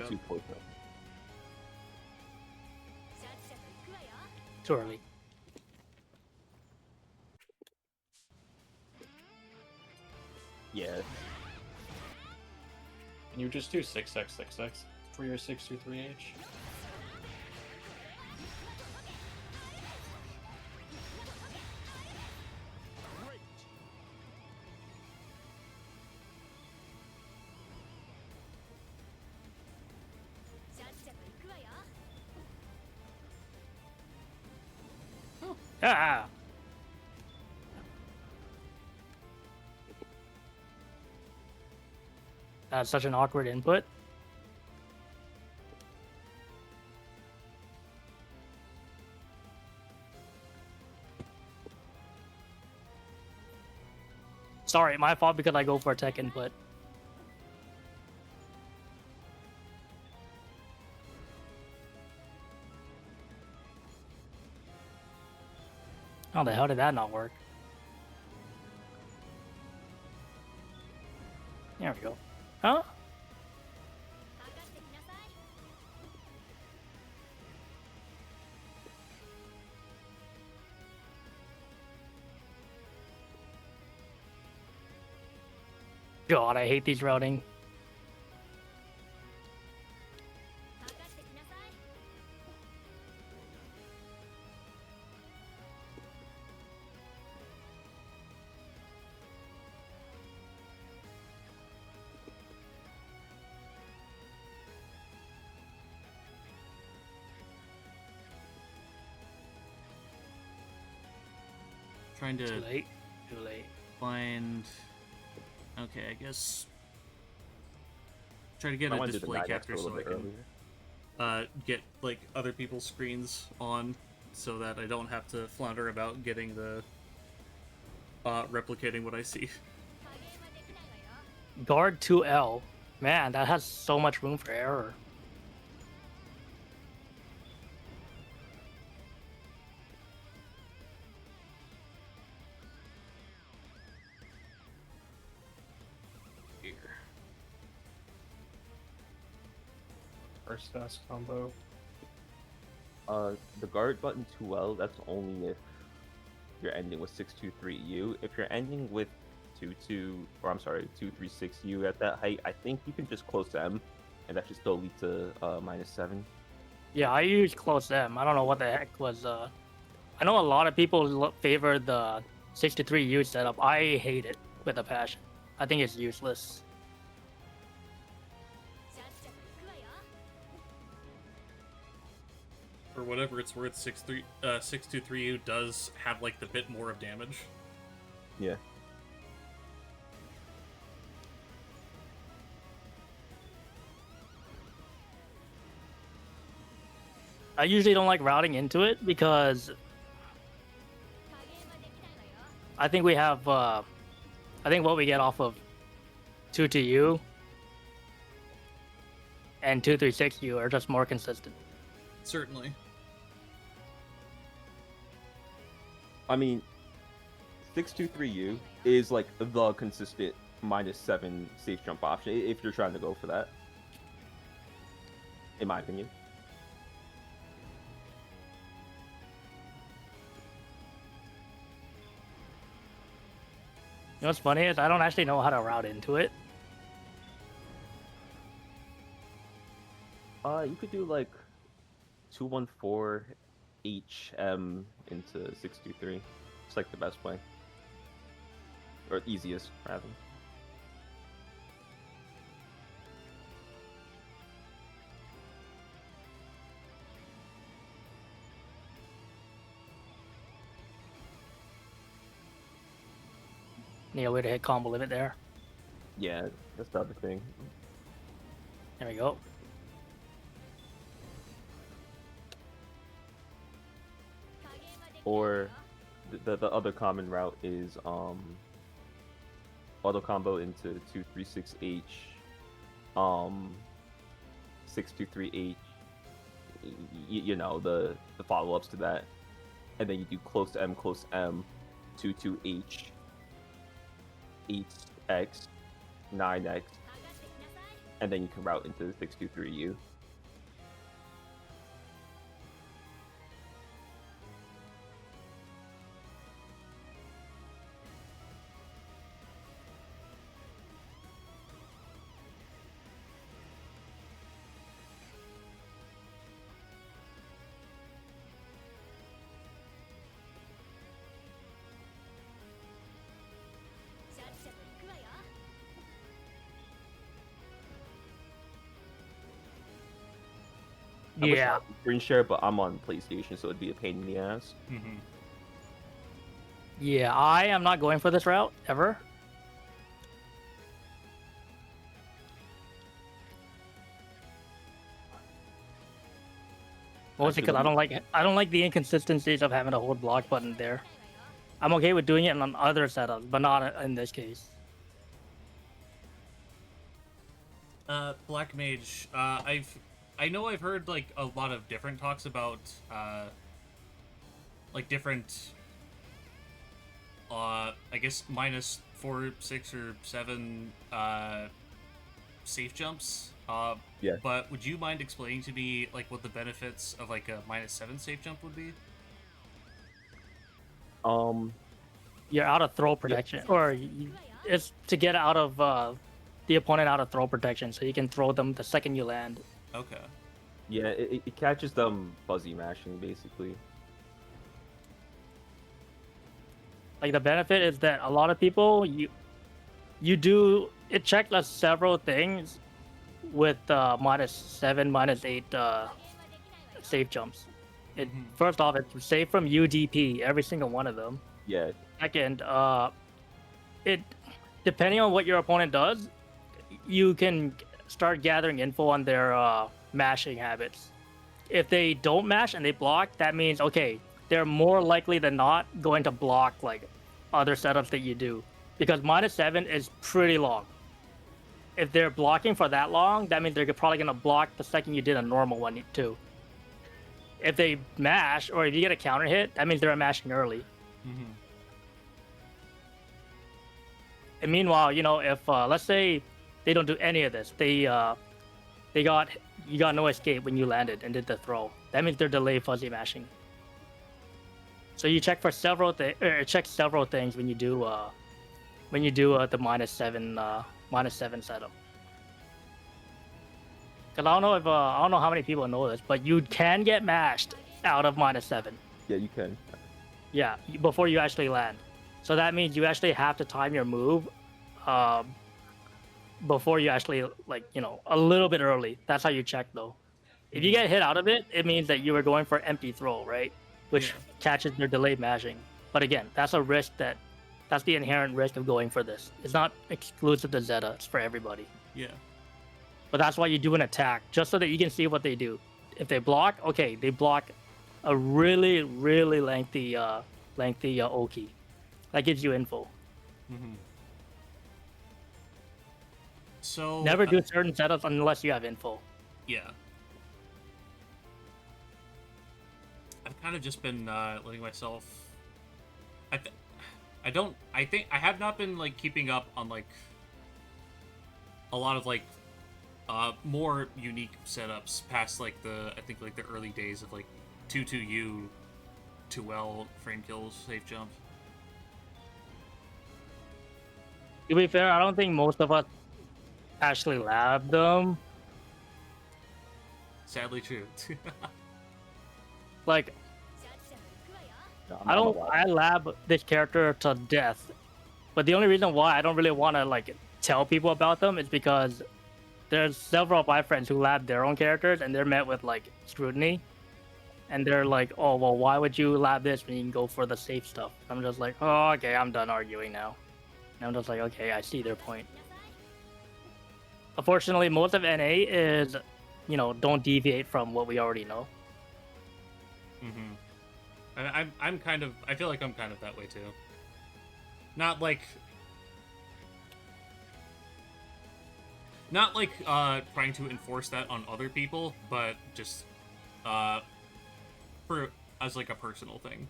up. 2 poison. Too early. Yeah. And you just do 6x for your 623H. Ah! That's such an awkward input. Sorry, my fault because I go for a tech input. How the hell did that not work? There we go. Huh? God, I hate these routing. Trying Too to late. Too late. find. Okay, I guess. Try to get I a want to do the display 9x capture a little so I bit can earlier. get like other people's screens on, so that I don't have to flounder about getting the replicating what I see. Guard 2L. Man, that has so much room for error. Here. First fast combo. The guard button 2L, that's only if you're ending with 623U. If you're ending with 236U at that height, I think you can just close M, and that should still lead to -7. Yeah, I use close M. I don't know what the heck was. I know a lot of people favor the 63U setup. I hate it with a passion. I think it's useless. For whatever it's worth, 623U does have like the bit more of damage. Yeah. I usually don't like routing into it because I think we have, I think what we get off of 22U and 236U are just more consistent. Certainly. I mean, 623U is like the consistent -7 safe jump option if you're trying to go for that, in my opinion. You know what's funny is I don't actually know how to route into it. You could do like 214 HM into 623. It's like the best way, or easiest rather. Need a way to hit combo limit there. Yeah, that's the other thing. There we go. Or the other common route is auto combo into 236H, 623H. You know the follow ups to that, and then you do close M, 22H, 8X, 9X, and then you can route into the 623U. I wish I Yeah. had the screen share, but I'm on PlayStation, so it'd be a pain in the ass. Mm-hmm. Yeah, I am not going for this route ever. Mostly because I don't like the inconsistencies of having to hold block button there. I'm okay with doing it on other setups, but not in this case. Black Mage. I know I've heard like a lot of different talks about like different I guess -4, 6, or 7 safe jumps. Yeah. But would you mind explaining to me like what the benefits of like a -7 safe jump would be? You're out of throw protection, or it's to get out of the opponent out of throw protection, so you can throw them the second you land. Okay. Yeah, it catches them fuzzy mashing, basically. Like the benefit is that a lot of people you do it checked several things with -7, -8 safe jumps. It first off, it's safe from UDP, every single one of them. Yeah, Second, it depending on what your opponent does, you can start gathering info on their mashing habits. If they don't mash and they block, that means okay, they're more likely than not going to block like other setups that you do, because -7 is pretty long. If they're blocking for that long, that means they're probably gonna block the second you did a normal one too. If they mash, or if you get a counter hit, that means they're mashing early. Mm-hmm. And meanwhile, you know, if let's say they don't do any of this, you got no escape when you landed and did the throw. That means they're delay fuzzy mashing. So you check for several things when you do the -7 setup. Cause I don't know how many people know this, but you can get mashed out of -7. yeah, you can. Yeah, before you actually land. So that means you actually have to time your move before you actually, like, you know, a little bit early. That's how you check, though. If you get hit out of it, it means that you were going for empty throw, right? Which Yeah. catches your delayed mashing. But again, that's a risk that's the inherent risk of going for this. It's not exclusive to Zeta. It's for everybody. Yeah. But that's why you do an attack, just so that you can see what they do. If they block, okay, they block a really, really lengthy Oki. That gives you info. Mm-hmm. So Never do certain setups unless you have info. Yeah. I've kind of just been letting myself. I think I have not been like keeping up on like a lot of like more unique setups past like I think like the early days of like 2-2U 2L frame kills safe jumps. To be fair, I don't think most of us actually lab them. Sadly true. Like, No, I lab this character to death. But the only reason why I don't really want to like tell people about them is because there's several of my friends who lab their own characters and they're met with like scrutiny. And they're like, oh, well, why would you lab this when you can go for the safe stuff? I'm just like, oh, okay, I'm done arguing now. And I'm just like, okay, I see their point. Unfortunately, most of NA is, you know, don't deviate from what we already know. Mm-hmm. And I'm kind of, I feel like I'm kind of that way too. Not like trying to enforce that on other people, but just as like a personal thing.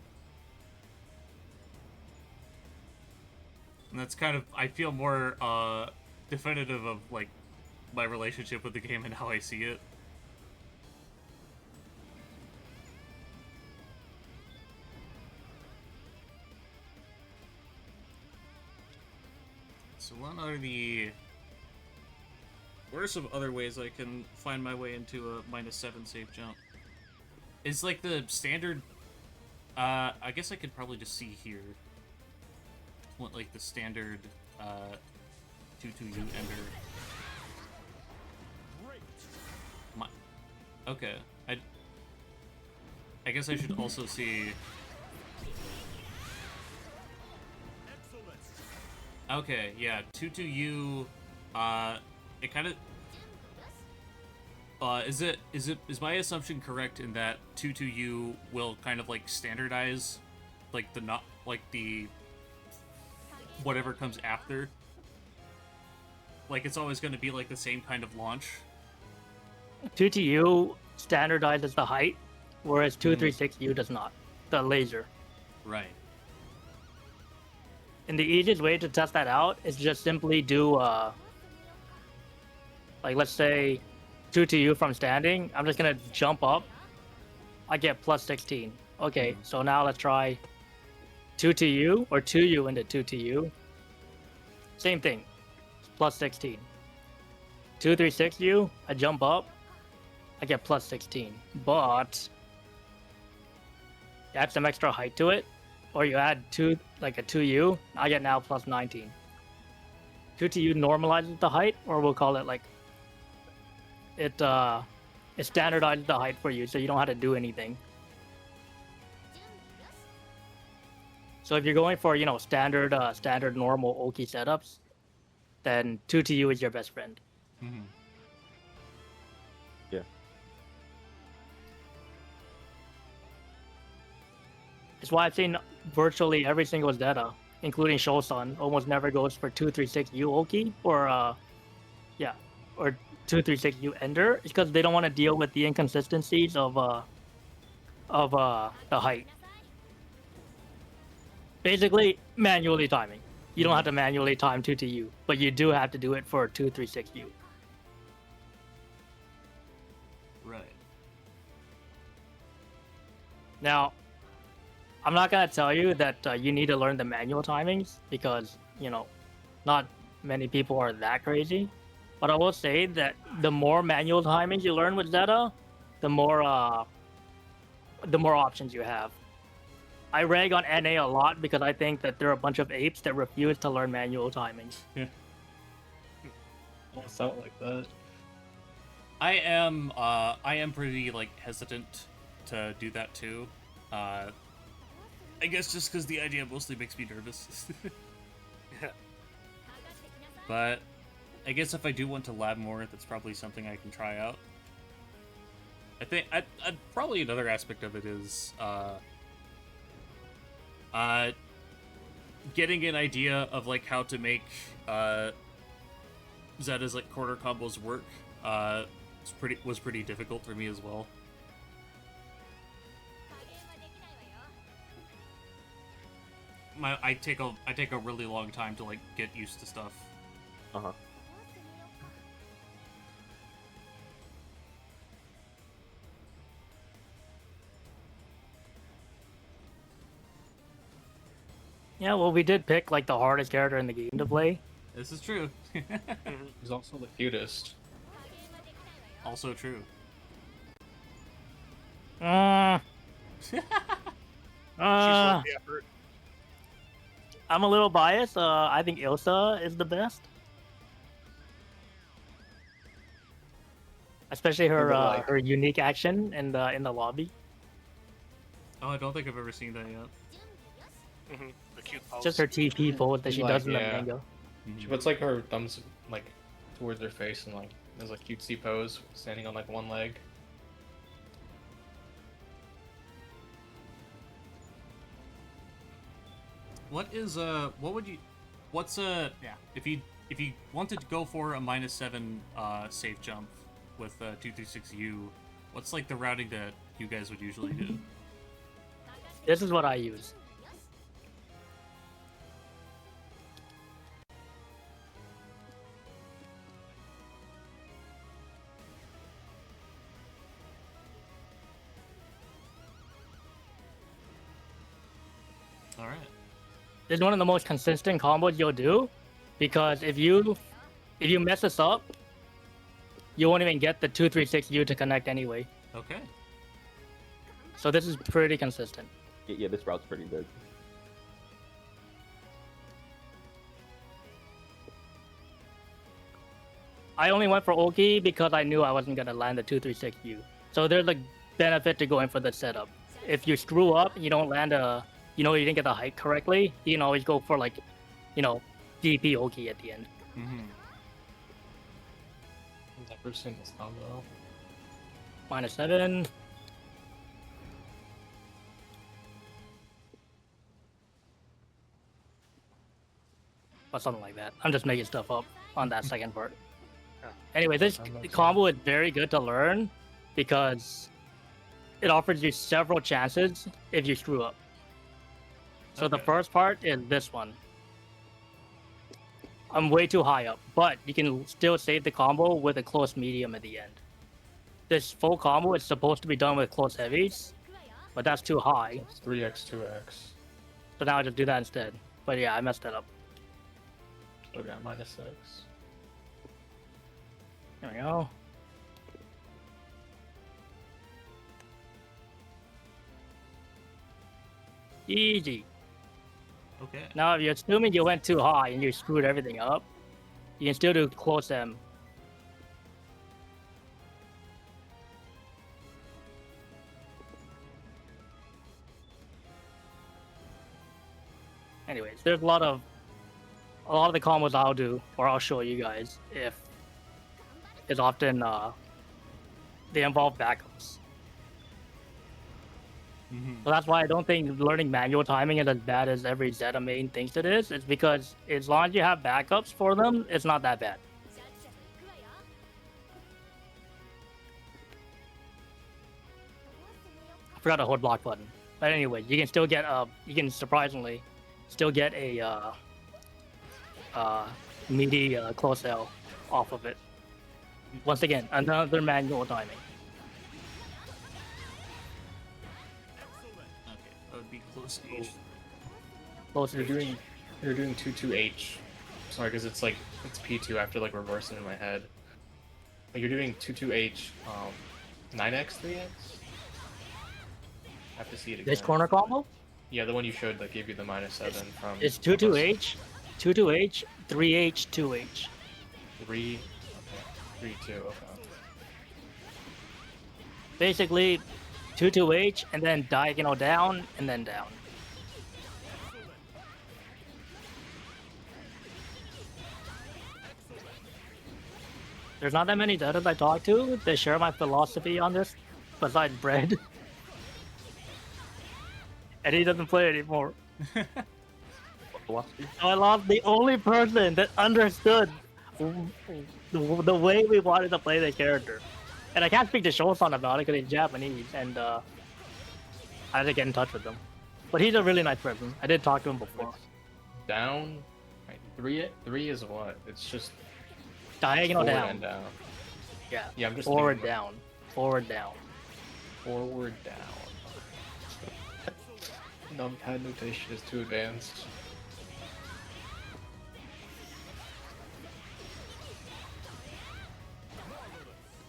And that's kind of, I feel more definitive of like my relationship with the game and how I see it. So what are some other ways I can find my way into a -7 safe jump? Is like the standard, I guess I could probably just see here. What, like the standard, 2-2U ender. Okay, I guess I should also see. Okay, yeah, 2-2U, it kind of. Is my assumption correct in that 2-2U will kind of like standardize, like the whatever comes after? Like it's always going to be like the same kind of launch? 2TU standardizes the height, whereas 236U does not. The laser. Right. And the easiest way to test that out is just simply do, like let's say 2TU from standing. I'm just gonna jump up. I get plus 16. Okay, so now let's try 2TU or 2U into 2TU. Same thing, plus 16. 236U, I jump up. I get plus 16, but you add some extra height to it, or you add like a 2U, I get now plus 19. 2TU normalizes the height, or we'll call it like it standardizes the height for you, so you don't have to do anything. So if you're going for standard normal Oki setups, then 2TU is your best friend. Mm-hmm. Yeah. It's why I've seen virtually every single Zeta, including Shosun, almost never goes for 236U Oki or 236U Ender. It's because they don't want to deal with the inconsistencies of the height. Basically, manually timing. You don't have to manually time 2TU, but you do have to do it for 236U. Right. Now, I'm not going to tell you that you need to learn the manual timings because, not many people are that crazy. But I will say that the more manual timings you learn with Zeta, the more options you have. I rag on NA a lot because I think that there are a bunch of apes that refuse to learn manual timings. Yeah. Well, it's not like that. I am pretty like hesitant to do that too. I guess just because the idea mostly makes me nervous. But I guess if I do want to lab more, that's probably something I can try out. I think probably another aspect of it is getting an idea of like how to make Zeta's like quarter combos work. Was pretty difficult for me as well. I take a really long time to like get used to stuff. Uh-huh. Yeah, well, we did pick like the hardest character in the game to play. This is true. He's also the cutest. Also true. She's worth the effort. I'm a little biased. I think Ilsa is the best, especially her her unique action in the lobby. Oh, I don't think I've ever seen that yet. The cute pose. Just her TP pose that she does in the manga. She puts like her thumbs like towards her face and like there's a cutesy pose, standing on like one leg. If you wanted to go for a -7 safe jump with 236U, what's like the routing that you guys would usually do? This is what I use. All right. This is one of the most consistent combos you'll do, because if you mess this up, you won't even get the 236U to connect anyway. Okay. So this is pretty consistent. Yeah, this route's pretty good. I only went for Oki because I knew I wasn't gonna land the 236U. So there's a benefit to going for the setup. If you screw up and you don't land you didn't get the height correctly, you can always go for like, DP Oki at the end. Mm-hmm. Never seen this combo. -7. Or something like that. I'm just making stuff up on that second part. Anyway, this combo is very good to learn because it offers you several chances if you screw up. So the Okay. first part is this one. I'm way too high up, but you can still save the combo with a close medium at the end. This full combo is supposed to be done with close heavies, but that's too high. It's 3x, 2x. So now I just do that instead. But yeah, I messed that up. Still got -6. There we go. Easy. Okay. Now, if you're assuming you went too high and you screwed everything up, you can still do close M. Anyways, there's a lot of the combos I'll do, or I'll show you guys, if it's often they involve backups. Mm-hmm. So that's why I don't think learning manual timing is as bad as every Zeta main thinks it is. It's because as long as you have backups for them, it's not that bad. I forgot to hold block button. But anyway, you can still get you can surprisingly still get a meaty close L off of it. Once again, another manual timing. Okay. That would be close H. Close You're H. doing 2-2-H. Sorry, because it's P2 after like reversing in my head. But you're doing 2-2-H, 9x, 3x? I have to see it again. This corner combo? Yeah, the one you showed that gave you the -7 from. It's 2-2-H, 2-2-H, 3H, 2H. 3. Okay. 3-2. Okay. Basically, 2-2-H, and then diagonal down, and then down. There's not that many Zetas I talk to that share my philosophy on this, besides Bread. And he doesn't play anymore. Philosophy? So I lost the only person that understood the way we wanted to play the character. And I can't speak to Shosan about it because he's Japanese, and I had to get in touch with him. But he's a really nice person. I did talk to him before. Down. Right, 3 is what? It's just Diagonal forward down. and down. Yeah. Yeah, I'm just Forward thinking, down. Forward down. Forward down. Numpad notation is too advanced.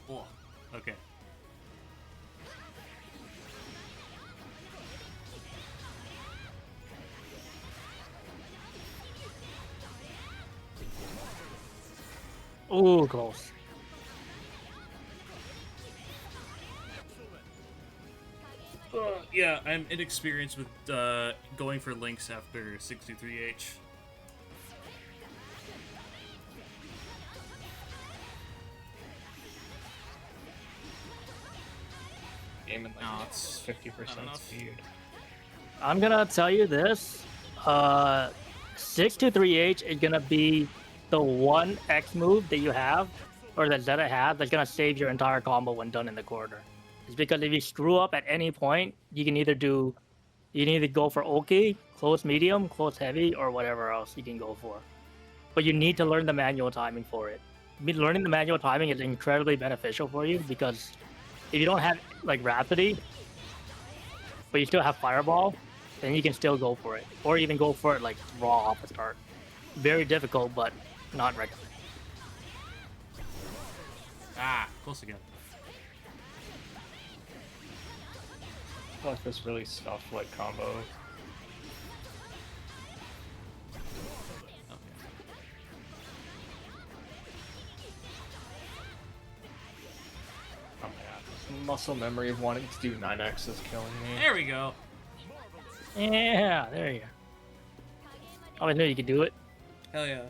Oh, okay. Ooh, close. Yeah, I'm inexperienced with going for links after 63H. Game in like No, it's 50% not enough. speed. I'm gonna tell you this. 6-3H is gonna be the one X move that you have, or that Zeta has, that's gonna save your entire combo when done in the corner. It's because if you screw up at any point, you can either go for Oki, close medium, close heavy, or whatever else you can go for. But you need to learn the manual timing for it. Learning the manual timing is incredibly beneficial for you because if you don't have like Rhapsody, but you still have Fireball, then you can still go for it, or even go for it like raw off the start. Very difficult, but not recommended. Ah, close again. I feel like this really stuffed like combo. Okay. Oh my god. Muscle memory of wanting to do 9x is killing me. There we go. Yeah, there you go. Oh, I knew you could do it. Hell yeah.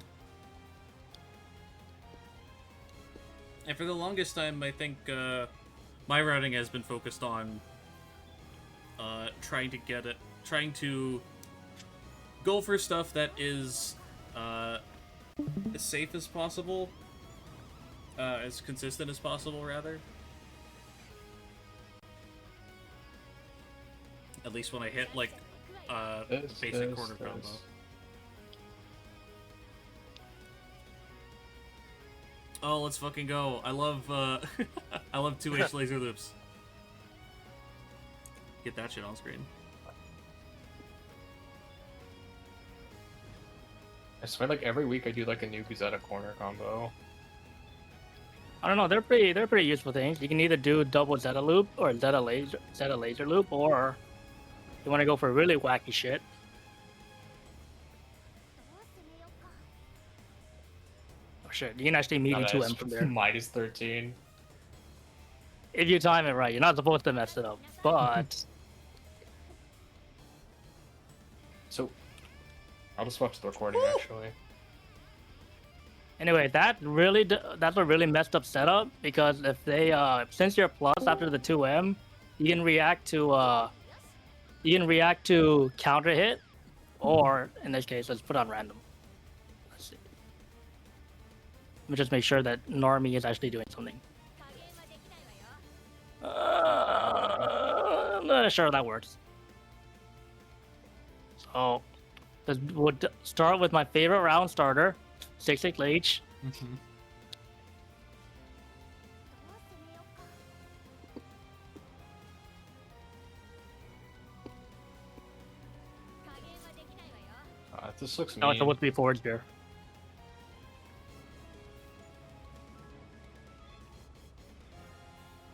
And for the longest time, I think my routing has been focused on trying to go for stuff that is as safe as possible, as consistent as possible, rather. At least when I hit like basic corner combo. Oh, let's fucking go! I love I love 2H laser loops. Get that shit on screen. I swear, like every week I do like a new Zeta corner combo. I don't know. They're pretty useful things. You can either do double Zeta loop or Zeta laser loop, or you want to go for really wacky shit. Oh shit! You can actually meet in 2M from there. Minus 13. If you time it right, you're not supposed to mess it up. But So, I'll just watch the recording actually. anyway, that's a really messed up setup, because if they since you're plus after the 2M, you can react to counter hit, or in this case, let's put on random. Let's see. Let me just make sure that Normie is actually doing something. I'm not sure that works. So, we'll start with my favorite round starter, 6H. Mm-hmm. This looks No, mean. it's supposed to be forward spear.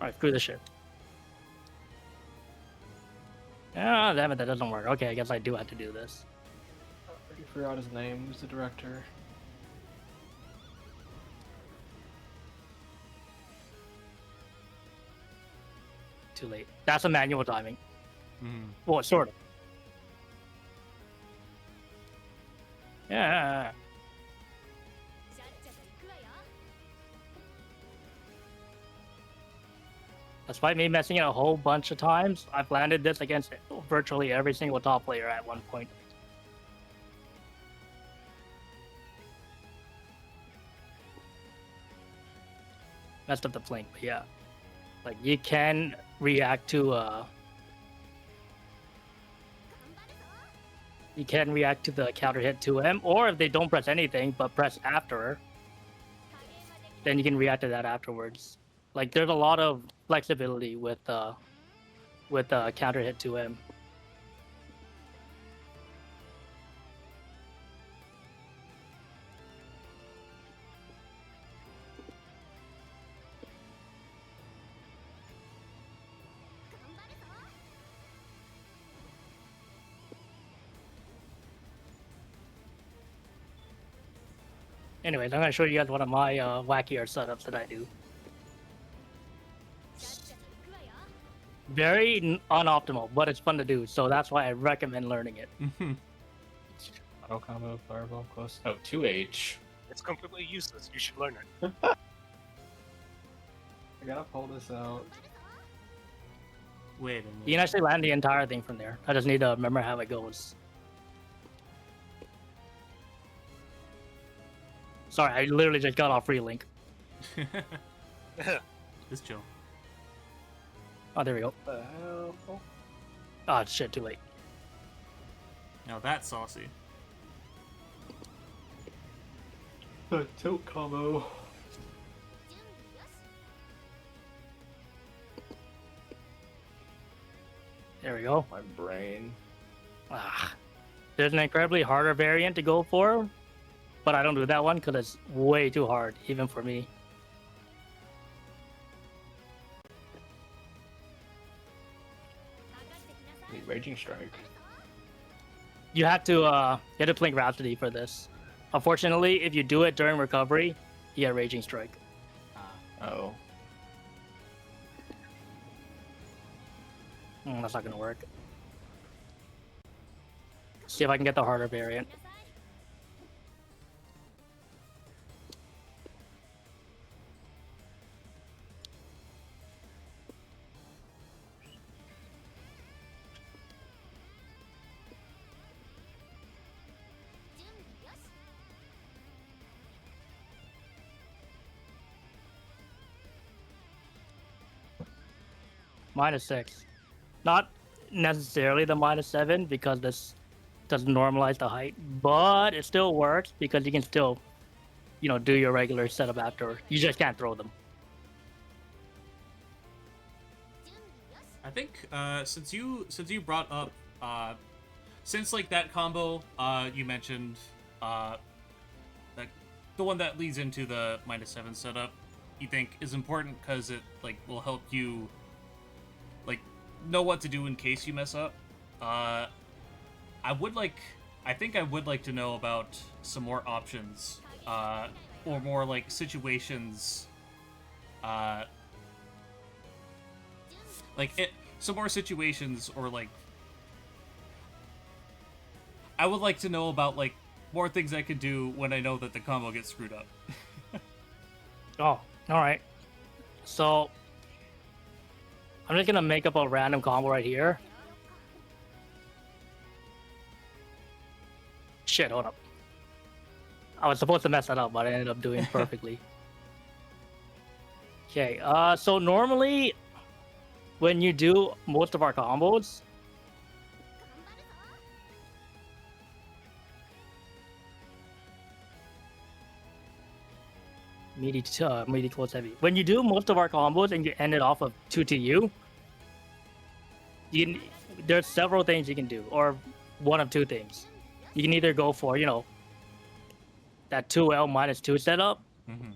Alright, screw this shit. Ah, damn it, that doesn't work. Okay, I guess I do have to do this. I already forgot his name. Who's the director? Too late. That's a manual timing. Mm-hmm. Well, sort of. Yeah. Despite me messing it a whole bunch of times, I've landed this against virtually every single top player at one point. Messed up the flank, but yeah. Like, you can react to the counter hit 2M, or if they don't press anything but press after, then you can react to that afterwards. Like, there's a lot of flexibility with counter hit 2M. Anyways, I'm gonna show you guys one of my wackier setups that I do. Very unoptimal, but it's fun to do, so that's why I recommend learning it. Mm-hmm. Auto combo, fireball, close. Oh, 2H. It's completely useless. You should learn it. I gotta pull this out. Wait a You can minute. actually land the entire thing from there. I just need to remember how it goes. Sorry, I literally just got off free link. This chill. Oh, there we go. What the hell? Oh, shit, too late. Now that's saucy. The tilt combo. There we go. My brain. Ah, there's an incredibly harder variant to go for, but I don't do that one because it's way too hard, even for me. Raging Strike. You have to blink Rhapsody for this. Unfortunately, if you do it during recovery, you get Raging Strike. Oh. That's not gonna work. See if I can get the harder variant. -6. Not necessarily the -7 because this doesn't normalize the height, but it still works because you can still, do your regular setup after. You just can't throw them. I think since you brought up since like that combo you mentioned like the one that leads into the -7 setup, you think is important because it like will help you like know what to do in case you mess up. I think I would like to know about some more options or more like situations some more situations, or like I would like to know about like more things I could do when I know that the combo gets screwed up. Oh, all right. So I'm just gonna make up a random combo right here. Shit, hold up. I was supposed to mess that up, but I ended up doing perfectly. Okay, so normally when you do most of our combos, meaty towards heavy. When you do most of our combos and you end it off of 2TU, there's several things you can do, or one of two things. You can either go for, that 2L -2 setup. Mm-hmm.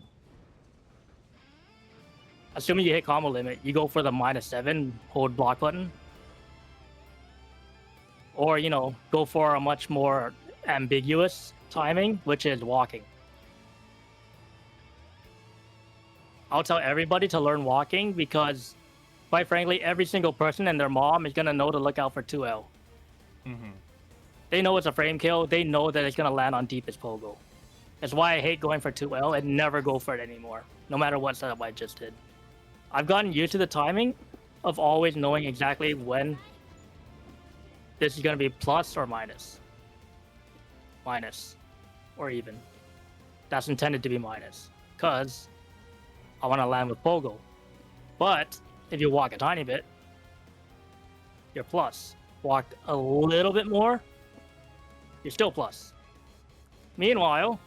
Assuming you hit combo limit, you go for the -7, hold block button. Or, go for a much more ambiguous timing, which is walking. I'll tell everybody to learn walking because, quite frankly, every single person and their mom is going to know to look out for 2L. Mm-hmm. They know it's a frame kill. They know that it's going to land on deepest pogo. That's why I hate going for 2L and never go for it anymore, no matter what setup I just did. I've gotten used to the timing of always knowing exactly when this is going to be plus or minus. Minus. Or even. That's intended to be minus. Because I want to land with pogo. But if you walk a tiny bit, you're plus. Walk a little bit more, you're still plus. Meanwhile,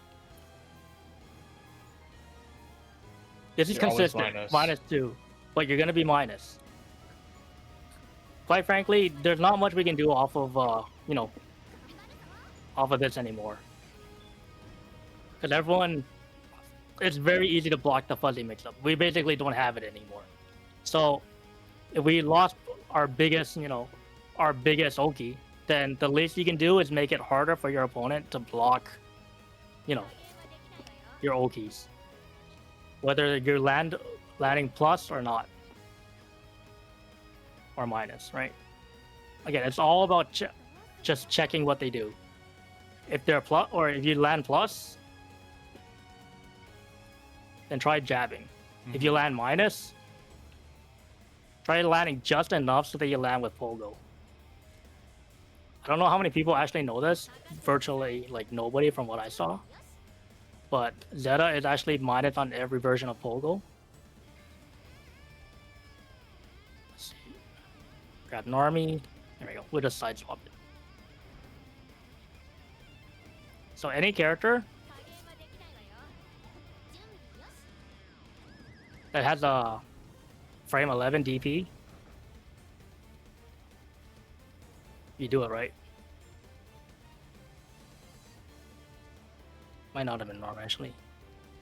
this is You're always consistent, minus. -2, but you're going to be minus. Quite frankly, there's not much we can do off of, off of this anymore. Because everyone, it's very easy to block the fuzzy mix-up. We basically don't have it anymore. So, if we lost our biggest, Oki, then the least you can do is make it harder for your opponent to block, your Okis. Whether you're landing plus or not. Or minus, right? Again, it's all about just checking what they do. If they're plus, or if you land plus, then try jabbing. Mm-hmm. If you land minus, try landing just enough so that you land with pogo. I don't know how many people actually know this. Virtually, like, nobody from what I saw. But Zeta is actually minus on every version of pogo. Let's see. Grab an army. There we go. We'll just side swap it. So any character that has a frame 11 DP, you do it right. Might not have been norm actually.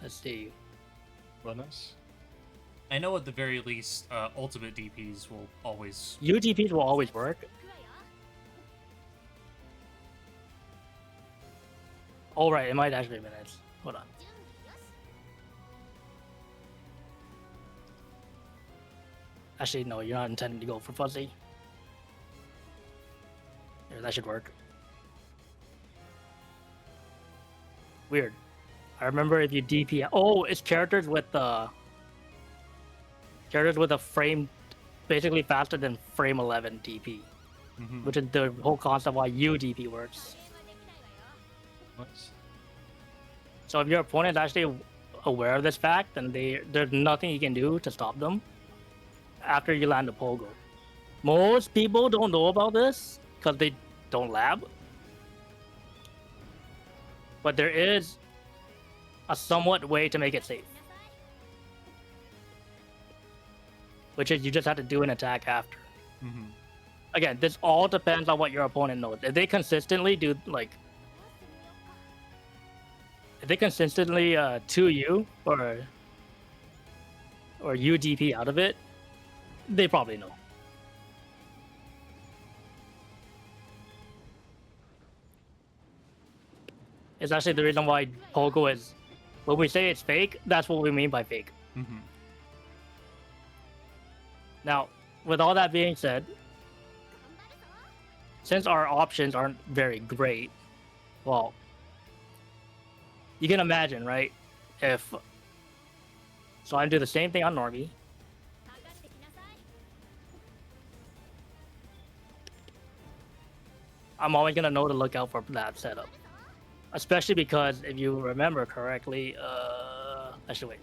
Let's see. Wellness. I know at the very least, ultimate DPs will always. UDPs will always work. Oh right, it might actually be minutes. Hold on. Actually, no, you're not intending to go for fuzzy. Yeah, that should work. Weird. I remember if you DP. Oh, it's characters with a frame basically faster than frame 11 DP, Mhm. which is the whole concept why UDP works. Nice. So if your opponent is actually aware of this fact, then there's nothing you can do to stop them after you land a pogo. Most people don't know about this because they don't lab. But there is a somewhat way to make it safe. Which is you just have to do an attack after. Mhm. Again, this all depends on what your opponent knows. If they consistently do if they consistently 2U or UDP out of it, they probably know. It's actually the reason why Pogo is, when we say it's fake, that's what we mean by fake. Mhm. Now, with all that being said, since our options aren't very great, well, you can imagine, right? If so, I do the same thing on Normie. I'm always gonna know to look out for that setup, especially because if you remember correctly, actually wait.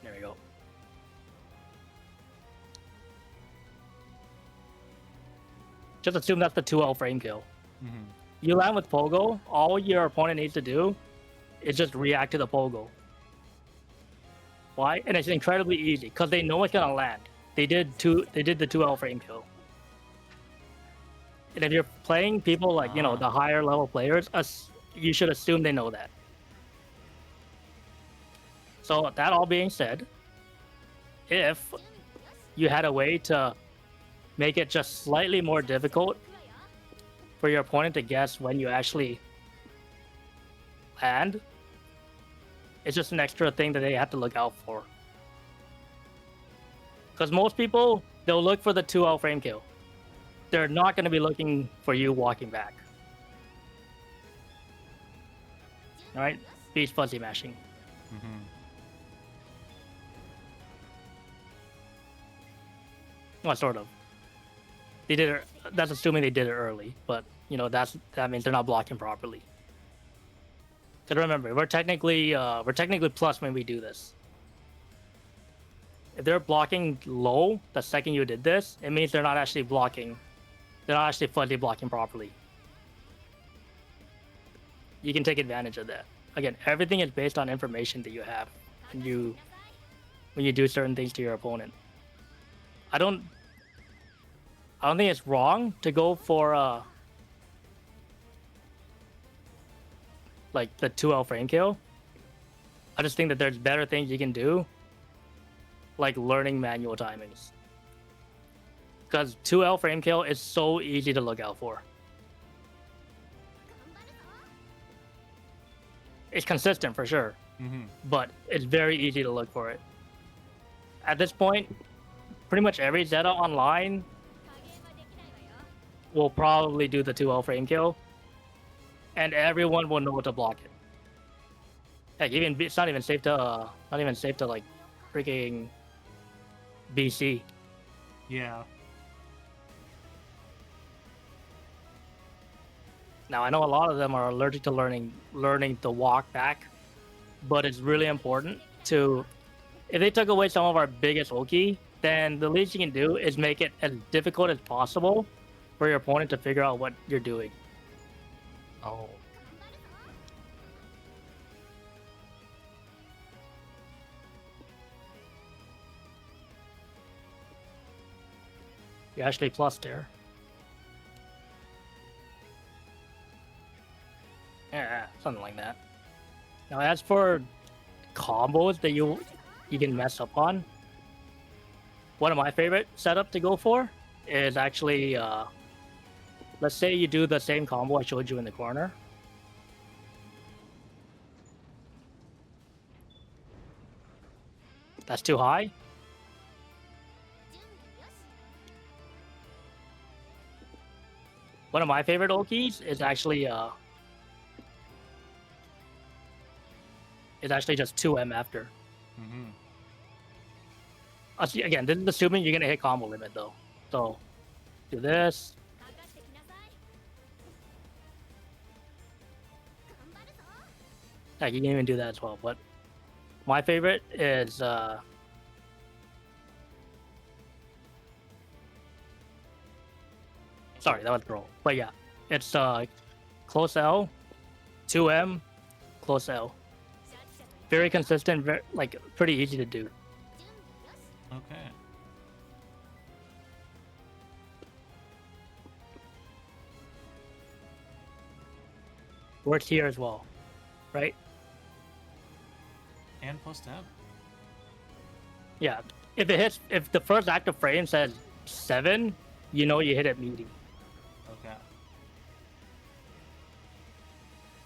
There we go. Just assume that's the 2L frame kill. Mhm. You land with Pogo, all your opponent needs to do is just react to the Pogo. Why? And it's incredibly easy because they know it's gonna land. They did the 2L frame kill. And if you're playing people like the higher level players, you should assume they know that. So that all being said, if you had a way to make it just slightly more difficult for your opponent to guess when you actually land, it's just an extra thing that they have to look out for. Because most people, they'll look for the 2L frame kill. They're not going to be looking for you walking back. Alright? Beach fuzzy mashing. Mhm. Well, sort of. They did it. That's assuming they did it early, but that means they're not blocking properly. Because remember, we're technically plus when we do this. If they're blocking low the second you did this, it means they're not actually blocking. They're not actually fuzzy blocking properly. You can take advantage of that. Again, everything is based on information that you have when you do certain things to your opponent. I don't think it's wrong to go for like the 2L frame kill. I just think that there's better things you can do, like learning manual timings. Because 2L frame kill is so easy to look out for. It's consistent for sure, Mhm. but it's very easy to look for it. At this point, pretty much every Zeta online will probably do the 2L frame kill, and everyone will know to block it. Heck, it's not even safe to like freaking BC. Yeah. Now I know a lot of them are allergic to learning to walk back, but it's really important to. If they took away some of our biggest Oki, then the least you can do is make it as difficult as possible for your opponent to figure out what you're doing. Oh. You actually plus there. Yeah, something like that. Now, as for combos that you can mess up on, one of my favorite setup to go for is actually, let's say you do the same combo I showed you in the corner. That's too high. One of my favorite Okis is actually just 2M after. Mm-hmm. Again, this is assuming you're gonna hit combo limit though. So do this. Yeah, you can even do that as well. But my favorite is sorry, that was roll. But yeah, it's close L, 2M, close L. Very consistent, like pretty easy to do. Okay. Works here as well, right? And plus tab. Yeah. If it hits, if the first active frame says 7, you know you hit it meaty. Okay.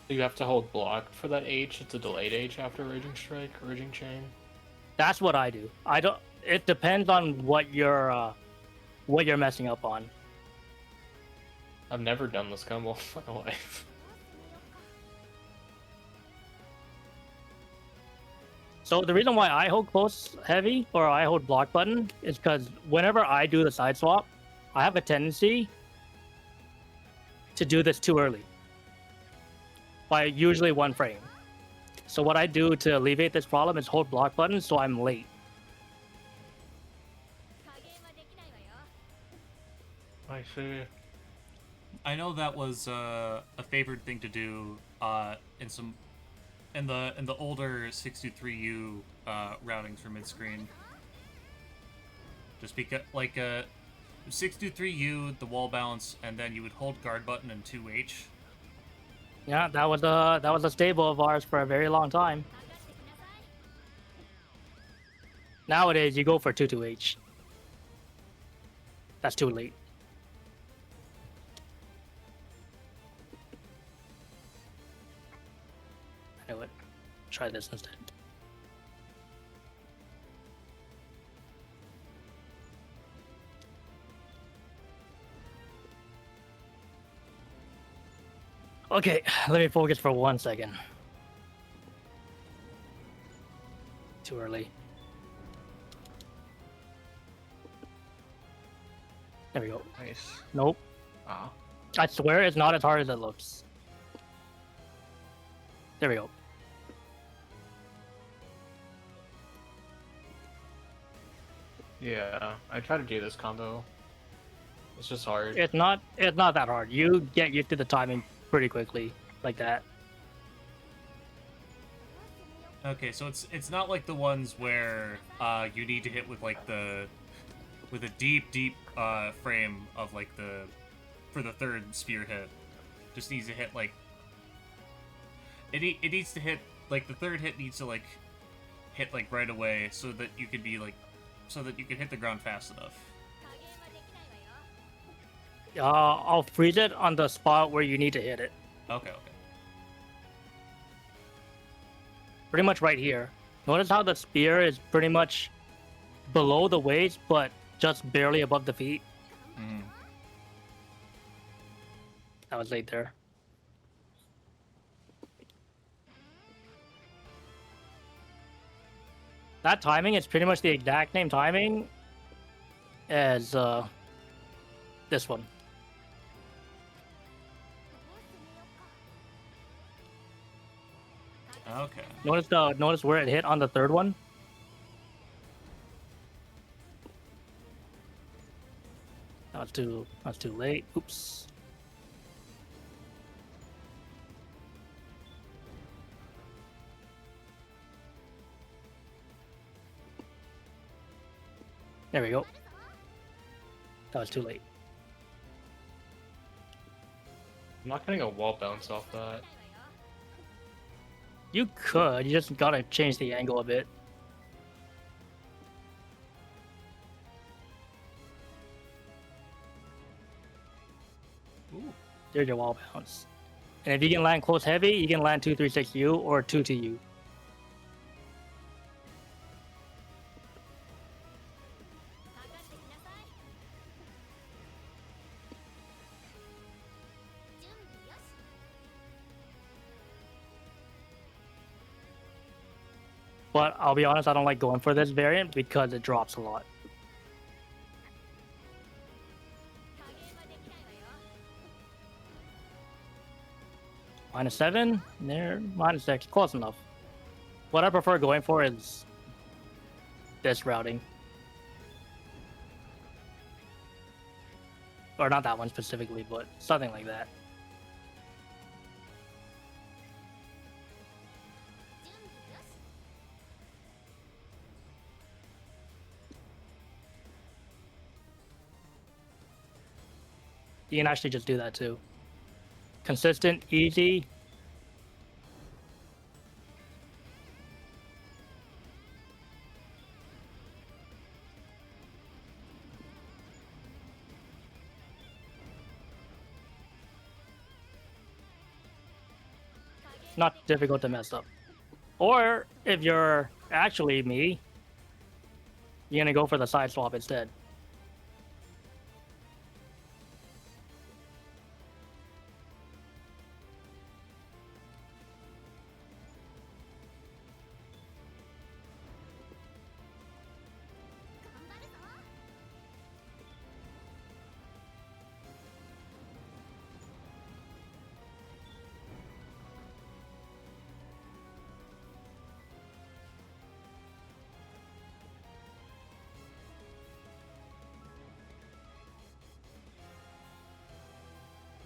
You have to hold blocked for that H. It's a delayed H after Raging Strike, Raging Chain. That's what I do. I don't. It depends on what you're messing up on. I've never done this combo in my life. So the reason why I hold close heavy or I hold block button is because whenever I do the side swap, I have a tendency to do this too early by usually 1 frame. So what I do to alleviate this problem is hold block button so I'm late. I see. I know that was a favored thing to do in the older 623U routings for midscreen. Just because, like, 623U, the wall bounce, and then you would hold guard button and 2H. Yeah, that was a staple of ours for a very long time. Nowadays, you go for 2-2H. That's too late. I know it. Try this instead. Okay, let me focus for 1 second. Too early. There we go. Nice. Nope. Ah. I swear it's not as hard as it looks. There we go. Yeah, I try to do this combo. It's just hard. It's not that hard. You get used to the timing pretty quickly, like that. Okay, so it's not like the ones where you need to hit with like with a deep frame of like for the third spear hit. Just needs to hit like it needs to hit like the third hit needs to like hit like right away so that you could be like so that you can hit the ground fast enough. I'll freeze it on the spot where you need to hit it. Okay. Pretty much right here. Notice how the spear is pretty much below the waist, but just barely above the feet. Mm. That was late there. That timing is pretty much the exact same timing as this one. Okay. Notice where it hit on the third one. That's too late. Oops. There we go. That was too late. I'm not getting a wall bounce off that. You could. You just gotta change the angle a bit. Ooh. There's your wall bounce. And if you can land close heavy, you can land 236U or 2 to U. But I'll be honest, I don't like going for this variant because it drops a lot. -7, there, -6, close enough. What I prefer going for is this routing. Or not that one specifically, but something like that. You can actually just do that too. Consistent, easy. Not difficult to mess up. Or if you're actually me, you're gonna go for the side swap instead.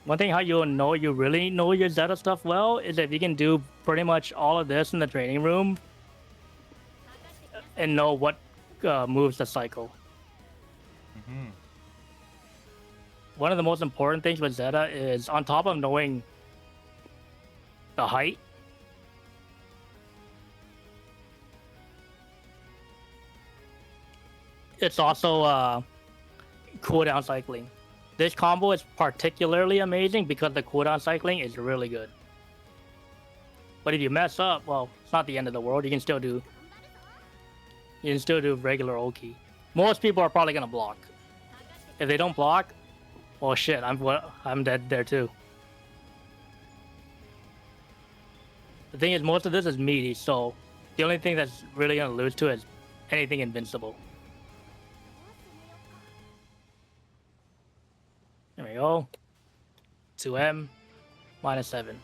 One thing how you'll know you really know your Zeta stuff well is if you can do pretty much all of this in the training room and know what moves the cycle. Mm-hmm. One of the most important things with Zeta is on top of knowing the height, it's also cooldown cycling. This combo is particularly amazing because the cooldown cycling is really good. But if you mess up, well, it's not the end of the world. You can still do regular Oki. Most people are probably gonna block. If they don't block, well, shit, I'm dead there too. The thing is, most of this is meaty, so the only thing that's really gonna lose to it is anything invincible. There we go. 2M, -7.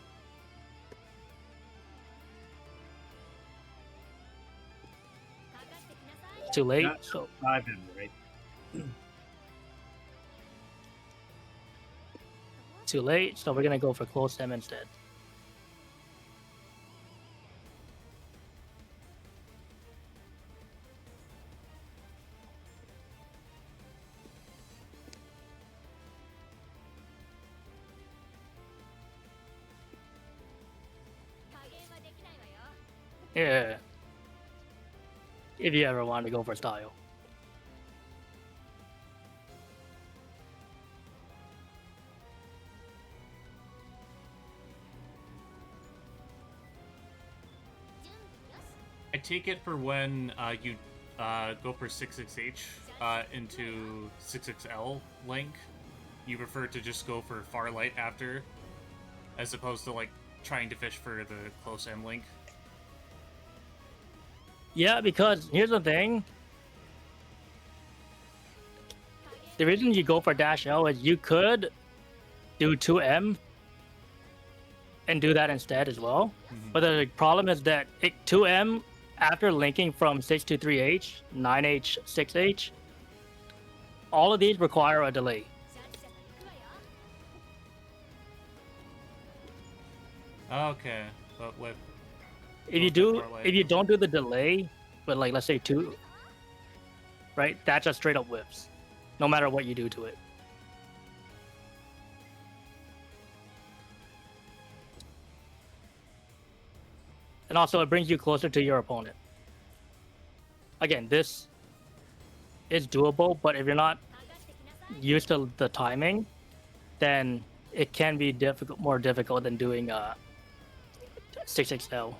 Too late, Not so 5M, right? too late, so we're gonna go for close M instead. Yeah. If you ever want to go for style. I take it for when you go for 66H into 66L link, you prefer to just go for far light after, as opposed to like trying to fish for the close M link. Yeah, because here's the thing. The reason you go for dash L is you could do 2M and do that instead as well. Mm-hmm. But the problem is that 2M, after linking from 623H, 9H, 6H, all of these require a delay. Okay, but with If you don't do the delay, but like let's say 2, right? That just straight up whips. no matter what you do to it. And also, it brings you closer to your opponent. Again, this is doable, but if you're not used to the timing, then it can be more difficult than doing 6XL.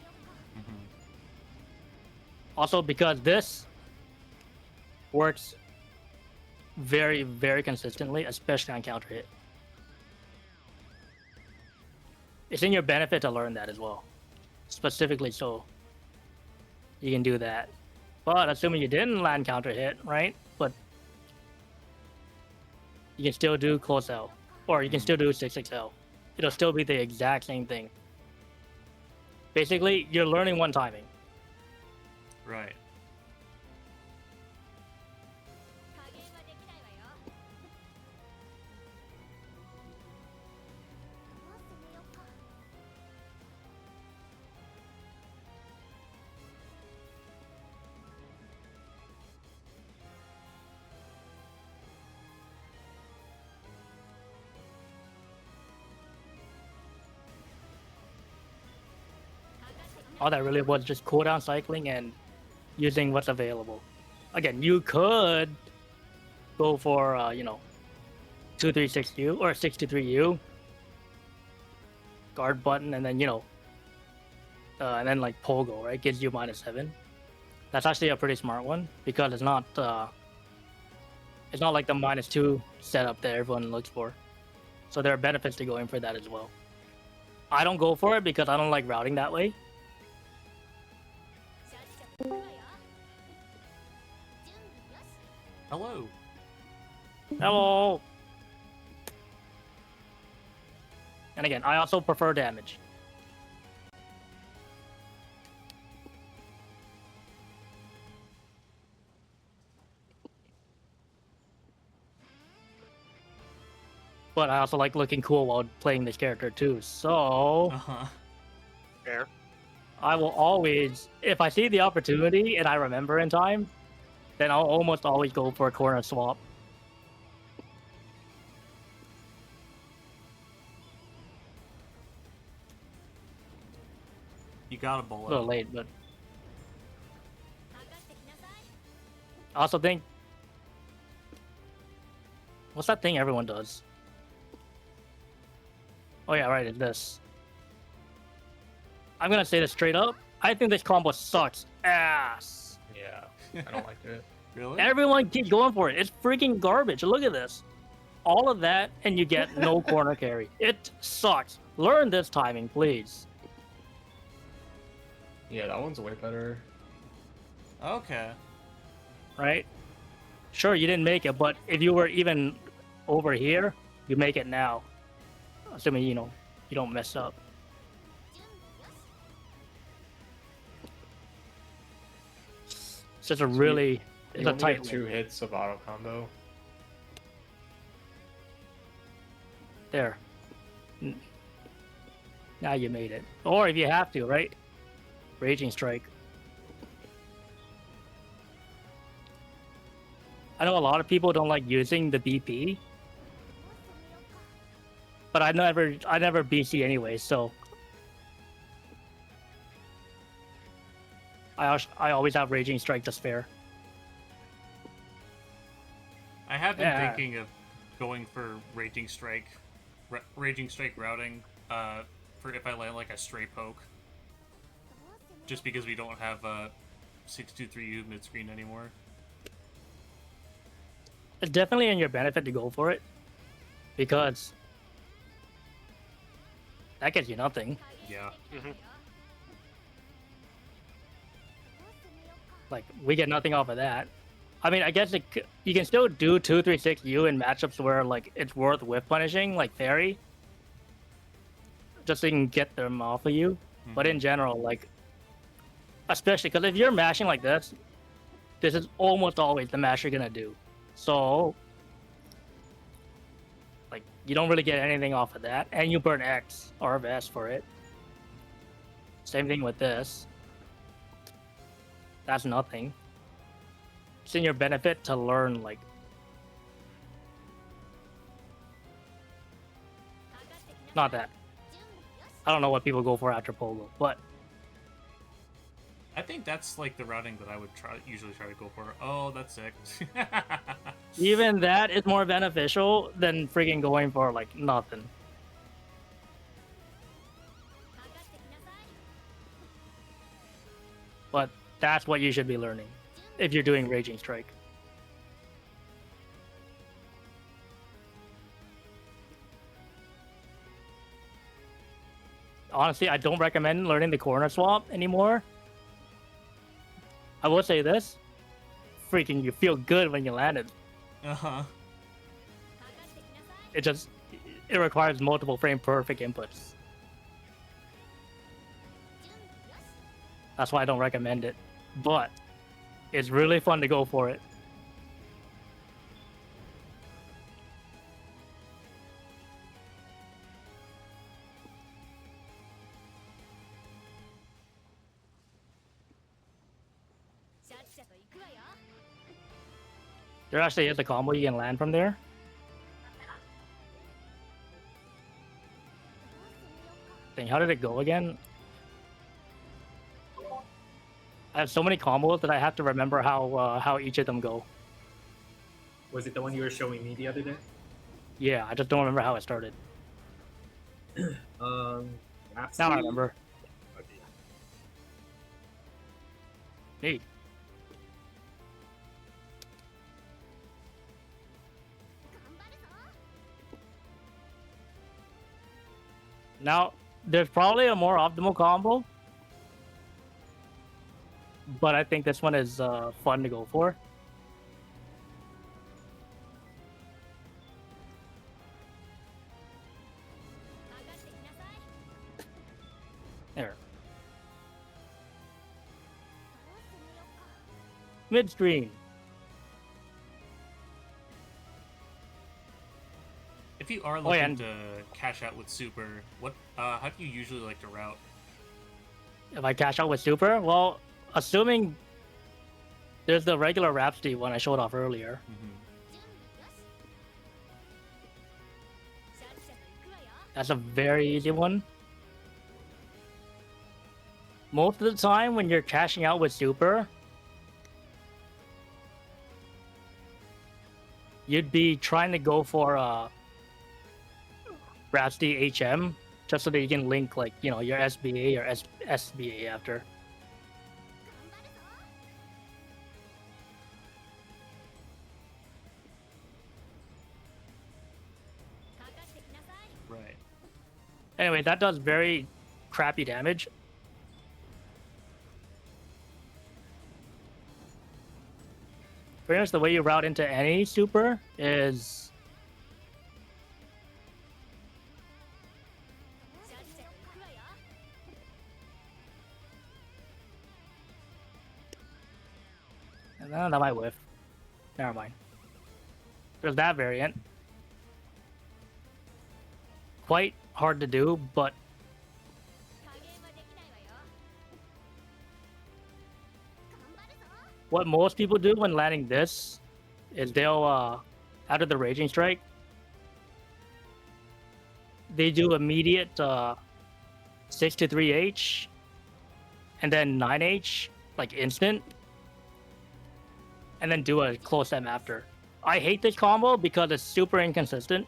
Also, because this works very, very consistently, especially on counter hit. It's in your benefit to learn that as well. Specifically so you can do that. But assuming you didn't land counter hit, right? But you can still do close out. Or you can still do 6XL. It'll still be the exact same thing. Basically, you're learning one timing. Right. All that really was just cooldown cycling and using what's available. Again, you could go for 236U or 623U guard button, and then and then like Pogo, right, gives you -7. That's actually a pretty smart one because it's not like the -2 setup that everyone looks for. So there are benefits to going for that as well. I don't go for it because I don't like routing that way. Hello. Hello. And again, I also prefer damage. But I also like looking cool while playing this character too. So Fair. I will always, if I see the opportunity and I remember in time, then I'll almost always go for a corner swap. You got a A bullet. little late, but I also think, what's that thing everyone does? Oh yeah, right, it's this. I'm gonna say this straight up. I think this combo sucks ass. Yeah, I don't like it. Really? Everyone keeps going for it. It's freaking garbage. Look at this. All of that, and you get no corner carry. It sucks. Learn this timing, please. Yeah, that one's way better. Okay. Right? Sure, you didn't make it, but if you were even over here, you make it now. Assuming, you don't mess up. It's just a really, it's You a only tight get 2 hits of auto combo. There. Now you made it. Or if you have to, right? Raging Strike. I know a lot of people don't like using the BP, but I never BC anyway, so I always have Raging Strike to spare. I have been Yeah. thinking of going for Raging Strike routing for if I land like a stray poke. Just because we don't have 623U midscreen anymore. It's definitely in your benefit to go for it, because that gets you nothing. Yeah. Like, we get nothing off of that. I mean, I guess you can still do 236U in matchups where like it's worth whiff punishing, like Fairy, just so you can get them off of you. But in general, like, especially because if you're mashing like this is almost always the mash you're gonna do. So, like, you don't really get anything off of that, and you burn X or S for it. Same thing with this. That's nothing. It's in your benefit to learn, like, Not that. I don't know what people go for after Pogo, but I think that's like the routing that I would usually try to go for. Oh, that's sick. even that is more beneficial than freaking going for like nothing. But that's what you should be learning if you're doing Raging Strike. Honestly, I don't recommend learning the corner swap anymore. I will say this. Freaking, you feel good when you land it. Uh-huh. It requires multiple frame perfect inputs. That's why I don't recommend it. But it's really fun to go for it. There actually is a combo you can land from there. Dang, how did it go again? I have so many combos that I have to remember how each of them go. Was it the one you were showing me the other day? Yeah, I just don't remember how it started. That's Now I the- remember. Okay. Neat. Now, there's probably a more optimal combo, but I think this one is fun to go for. There. Midscreen. If you are yeah, looking and- to cash out with super, how do you usually like to route? If I cash out with super, well, assuming there's the regular Rhapsody one I showed off earlier. That's a very easy one. Most of the time when you're cashing out with super, you'd be trying to go for Rhapsody HM, just so that you can link like, you know, your SBA or SBA after. Right. Anyway, that does very crappy damage. Pretty much the way you route into any super is that might whiff. Never mind. There's that variant. Quite hard to do, but what most people do when landing this is they'll out of the Raging Strike, they do immediate 6 to 3H and then 9H like instant, and then do a close M after. I hate this combo because it's super inconsistent.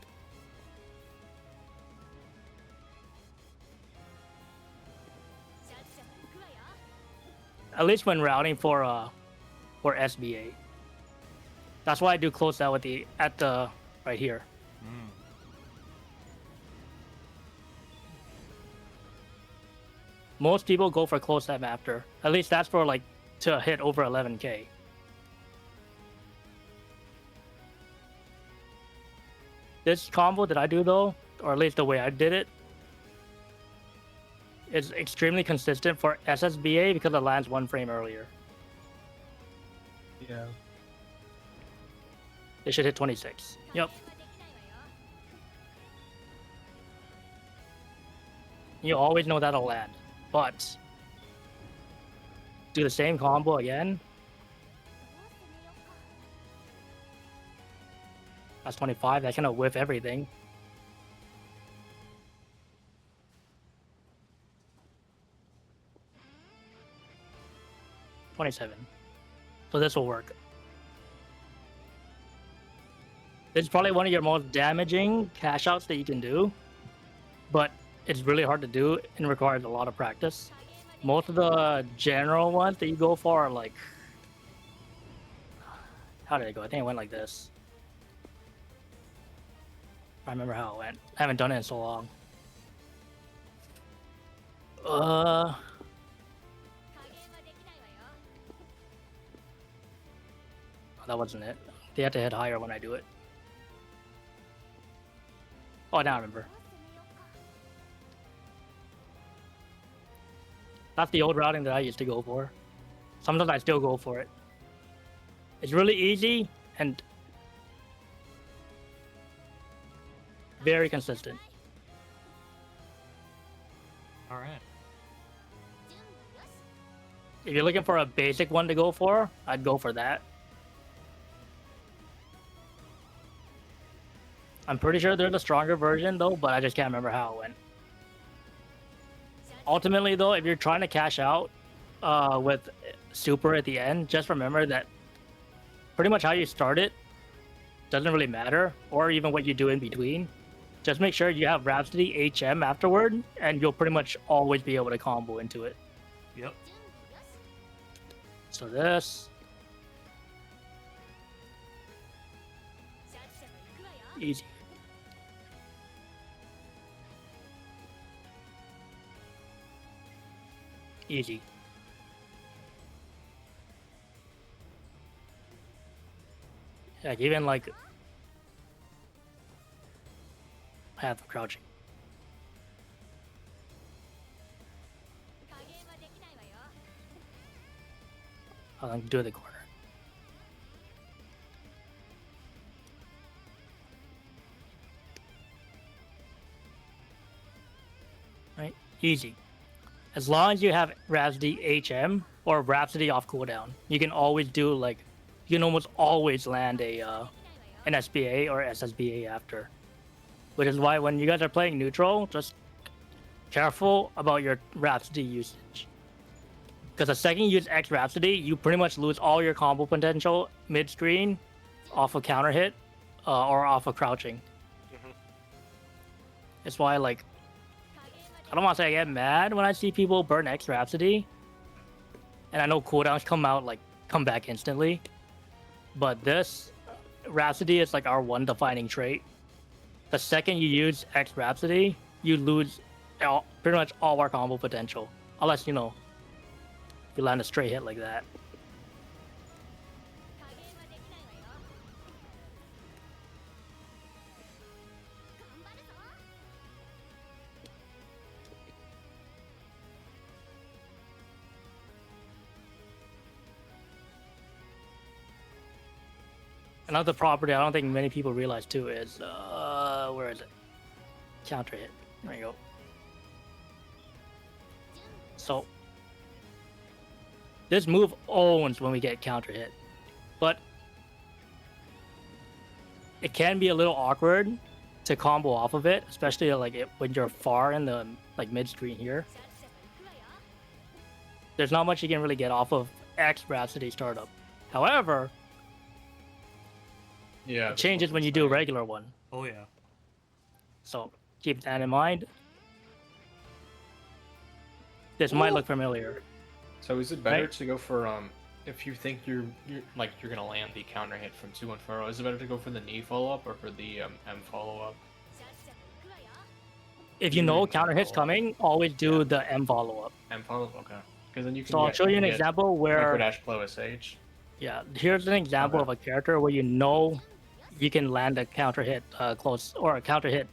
At least when routing for SBA. That's why I do close out with the right here. Most people go for close M after. At least that's for like to hit over 11k. This combo that I do though, or at least the way I did it, is extremely consistent for SSBA because it lands one frame earlier. Yeah. They should hit 26. Yep. You always know that'll land, but do the same combo again. That's 25. That kind of whiff everything. 27. So this will work. This is probably one of your most damaging cash outs that you can do, but it's really hard to do and requires a lot of practice. Most of the general ones that you go for are like, how did it go? I think it went like this. I remember how it went. I haven't done it in so long. That wasn't it. They have to hit higher when I do it. Oh, now I remember. That's the old routing that I used to go for. Sometimes I still go for it. It's really easy and very consistent. All right. If you're looking for a basic one to go for, I'd go for that. I'm pretty sure there's a stronger version though, but I just can't remember how it went. Ultimately though, if you're trying to cash out with super at the end, just remember that pretty much how you start it doesn't really matter, or even what you do in between. Just make sure you have Rhapsody HM afterward, and you'll pretty much always be able to combo into it. Yep. So this. Easy. Easy. Like even like half of crouching. I'll do the corner. Right? Easy. As long as you have Rhapsody HM or Rhapsody off cooldown, you can always do like, you can almost always land a an SBA or SSBA after. Which is why when you guys are playing neutral, just careful about your Rhapsody usage. Because the second you use X Rhapsody, you pretty much lose all your combo potential mid-screen off of counter hit or off of crouching. That's why, like, I don't want to say I get mad when I see people burn X Rhapsody. And I know cooldowns come back instantly. But this Rhapsody is like our one defining trait. The second you use X Rhapsody, you lose pretty much all our combo potential. Unless, you know, you land a straight hit like that. Another property I don't think many people realize too is, where is it? Counter hit. There you go. So, this move owns when we get counter hit, but it can be a little awkward to combo off of it, especially like when you're far in the like mid screen here. There's not much you can really get off of X Rhapsody startup. However, Yeah. it changes when you do a regular one. Oh yeah. So keep that in mind. This might look familiar. So is it better Right. to go for if you think you're gonna land the counter hit from 2-1-4, is it better to go for the knee follow up or for the M follow up? If you know counter hit's coming, always do the M follow up. M follow up, okay. Because then you can. So I'll show you an example where, Microdash Blow SH. yeah, here's an example of a character where you know you can land a counter hit close or a counter hit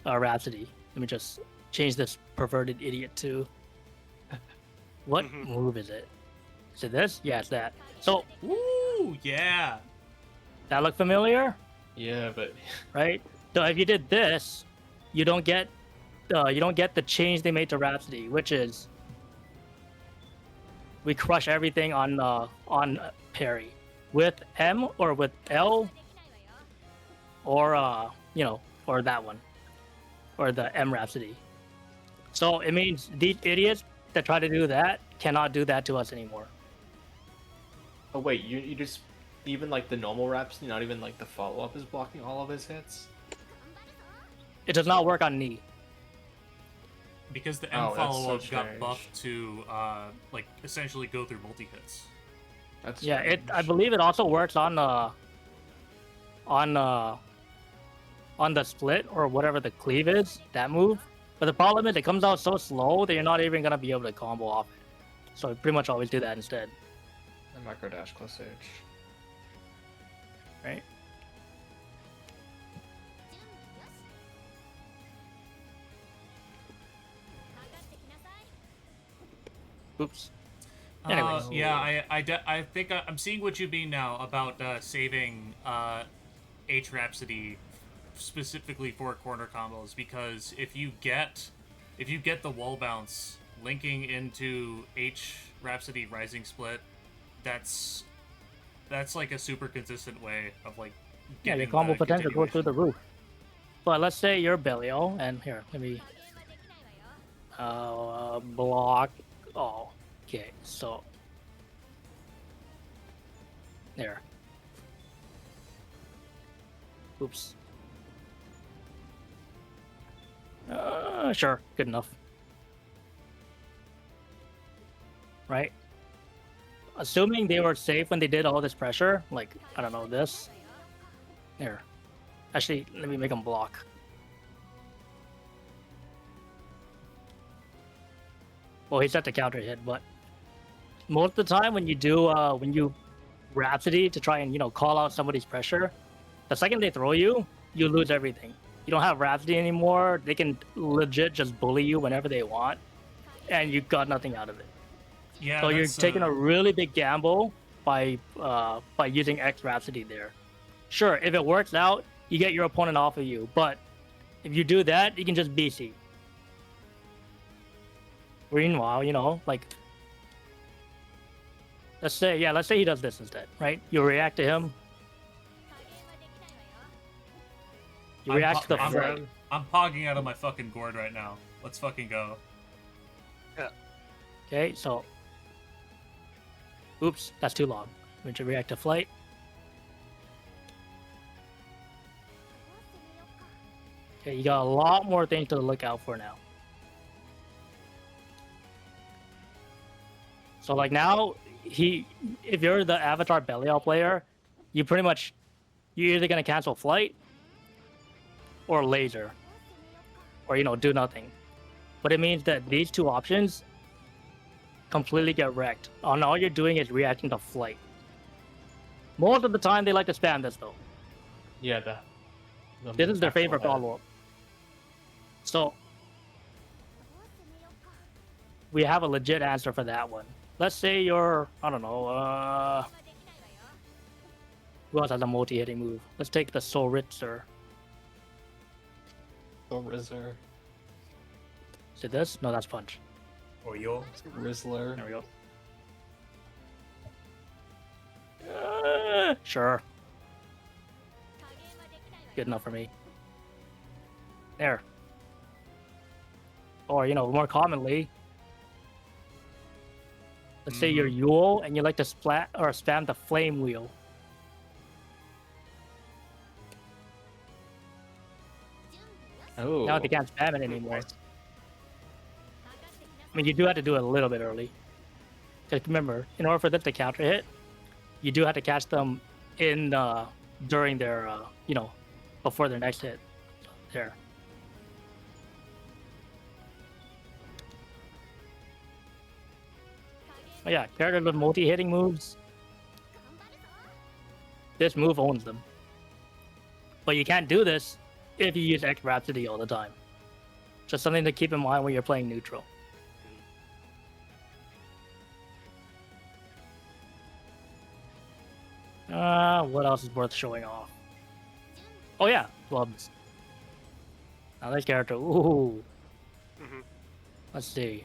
Rhapsody. Let me just change this perverted idiot to. What move is it? Is it this? Yeah, it's that. So Ooh, yeah. that look familiar, Yeah, but right? So if you did this, you don't get the change they made to Rhapsody, which is we crush everything on parry with M or with L or you know, or that one or the M Rhapsody. So it means these idiots that try to do that cannot do that to us anymore. Oh wait, you just even like the normal Rhapsody, not even like the follow up is blocking all of his hits. It does not work on knee. Because the Oh, M that's follow up so got strange. buffed to like essentially go through multi hits. That's Yeah, it. I strange. believe it also works on the split or whatever the cleave is, that move. But the problem is it comes out so slow that you're not even gonna be able to combo off it. So I pretty much always do that instead, And micro dash close edge. right? Oops. Anyways. Yeah, I think I'm seeing what you mean now about saving H Rhapsody specifically for corner combos, because if you get the wall bounce linking into H Rhapsody Rising Split, that's like a super consistent way of like Yeah, getting your combo the potential goes through continuation. the roof. But let's say you're Belial, and here, let me block. Oh, okay, so there. Oops. Sure, good enough. Right? Assuming they were safe when they did all this pressure, like, I don't know, this. There. Actually, let me make them block. Well, he's at the counter hit, but most of the time when you do, when you Rhapsody to try and, you know, call out somebody's pressure, the second they throw you, you lose everything. You don't have Rhapsody anymore. They can legit just bully you whenever they want, and you got nothing out of it. Yeah, So you're that's, taking a really big gamble by using X Rhapsody there. Sure, if it works out, you get your opponent off of you, but if you do that, you can just BC. Meanwhile, you know, like, let's say he does this instead, right? You react to him. You react to the front. I'm pogging out of my fucking gourd right now. Let's fucking go. Okay, so, oops, that's too long. We should react to flight. Okay, you got a lot more things to look out for now. So like now, if you're the Avatar Belial player, you're either gonna cancel flight or laser, or, you know, do nothing. But it means that these two options completely get wrecked. And all you're doing is reacting to flight. Most of the time, they like to spam this though. Yeah, This is their favorite follow-up. So we have a legit answer for that one. Let's say you're, I don't know, who else has a multi-hitting move? Let's take the Soritzer. Rizzler. Is it this? No, that's Punch. Or yo. Rizzler. There we go. Sure. Good enough for me. There. Or, you know, more commonly, let's say you're Yule and you like to splat or spam the flame wheel. Oh. Now they can't spam it anymore. I mean, you do have to do it a little bit early. Because remember, in order for them to counter hit, you do have to catch them in during their, you know, before their next hit. There. Oh yeah, characters with multi-hitting moves. This move owns them. But you can't do this if you use X Rhapsody all the time. Just something to keep in mind when you're playing neutral. What else is worth showing off? Oh yeah, clubs. Now this character, ooh. Mhm. Let's see.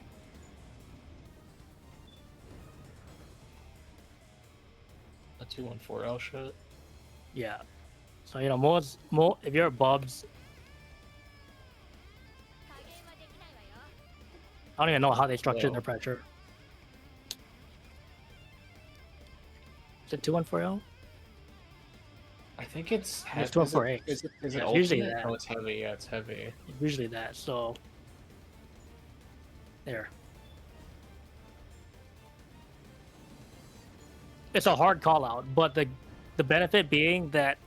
A 214L shit. Yeah. So, you know, if you're Bubs, I don't even know how they structured their pressure. it 2140? I think it's It's 1248. Is it Yeah, it's usually ultimate? that. Oh, it's heavy. Yeah, it's heavy. Usually that. So there. It's a hard call out, but the benefit being that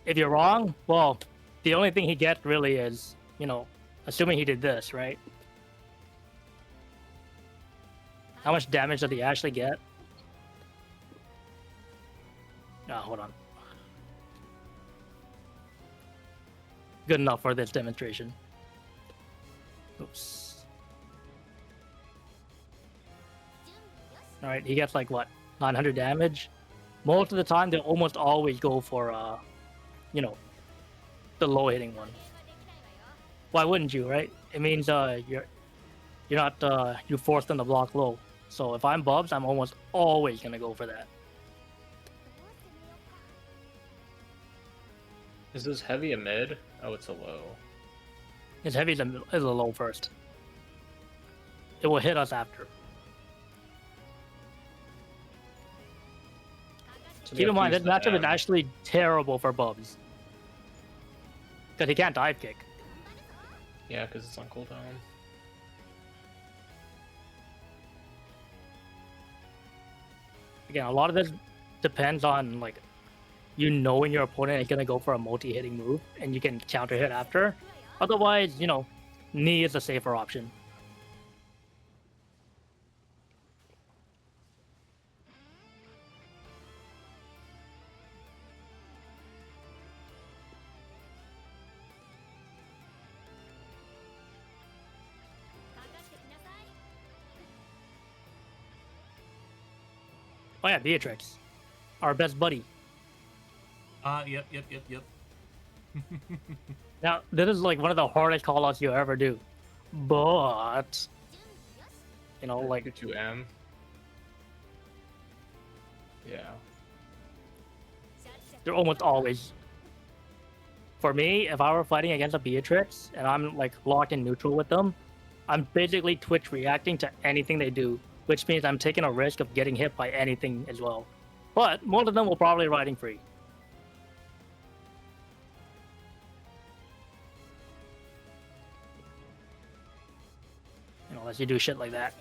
if you're wrong, well, the only thing he gets really is, you know, assuming he did this, right? How much damage did he actually get? Oh, hold on. Good enough for this demonstration. Oops. Alright, he gets like what? 900 damage? Most of the time, they almost always go for, you know, the low hitting one. Why wouldn't you, right? It means you're not you forced them to block low. So if I'm Bubs, I'm almost always gonna go for that. Is this heavy a mid? Oh, it's a low. His heavy is a low first. It will hit us after. So Keep in mind, this use the matchup is M. actually terrible for Bubs. Because he can't dive kick. Yeah, because it's on cooldown. Again, a lot of this depends on, like, you knowing your opponent is going to go for a multi-hitting move, and you can counter hit after. Otherwise, you know, knee is a safer option. Oh yeah, Beatrix. Our best buddy. Yep. Now, this is like one of the hardest callouts you ever do. But, you know, like, 2M. Yeah. they're almost always. For me, if I were fighting against a Beatrix and I'm like locked in neutral with them, I'm basically Twitch reacting to anything they do, which means I'm taking a risk of getting hit by anything as well. But most of them will probably riding free. You know, unless you do shit like that.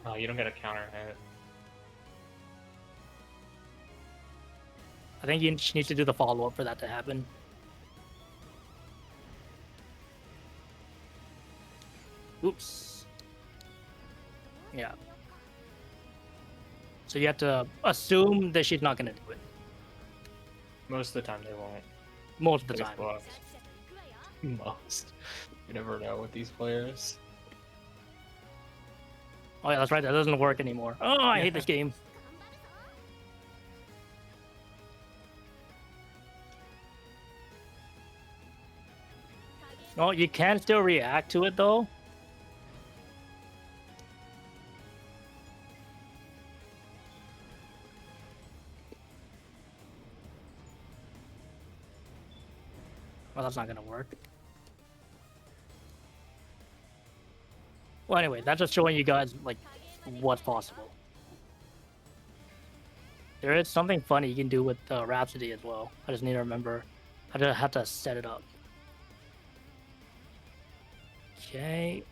Oh, you don't get a counter hit. I think you just need to do the follow-up for that to happen. Oops. Yeah. So you have to assume that she's not going to do it. Most of the time they won't. Most of the They get time. blocked. Most. You never know with these players. Oh yeah, that's right. That doesn't work anymore. Oh, I hate this game. No, you can still react to it though. Well, that's not gonna work. Well, anyway, that's just showing you guys like what's possible. There is something funny you can do with Rhapsody as well. I just need to remember. I just have to set it up. Okay.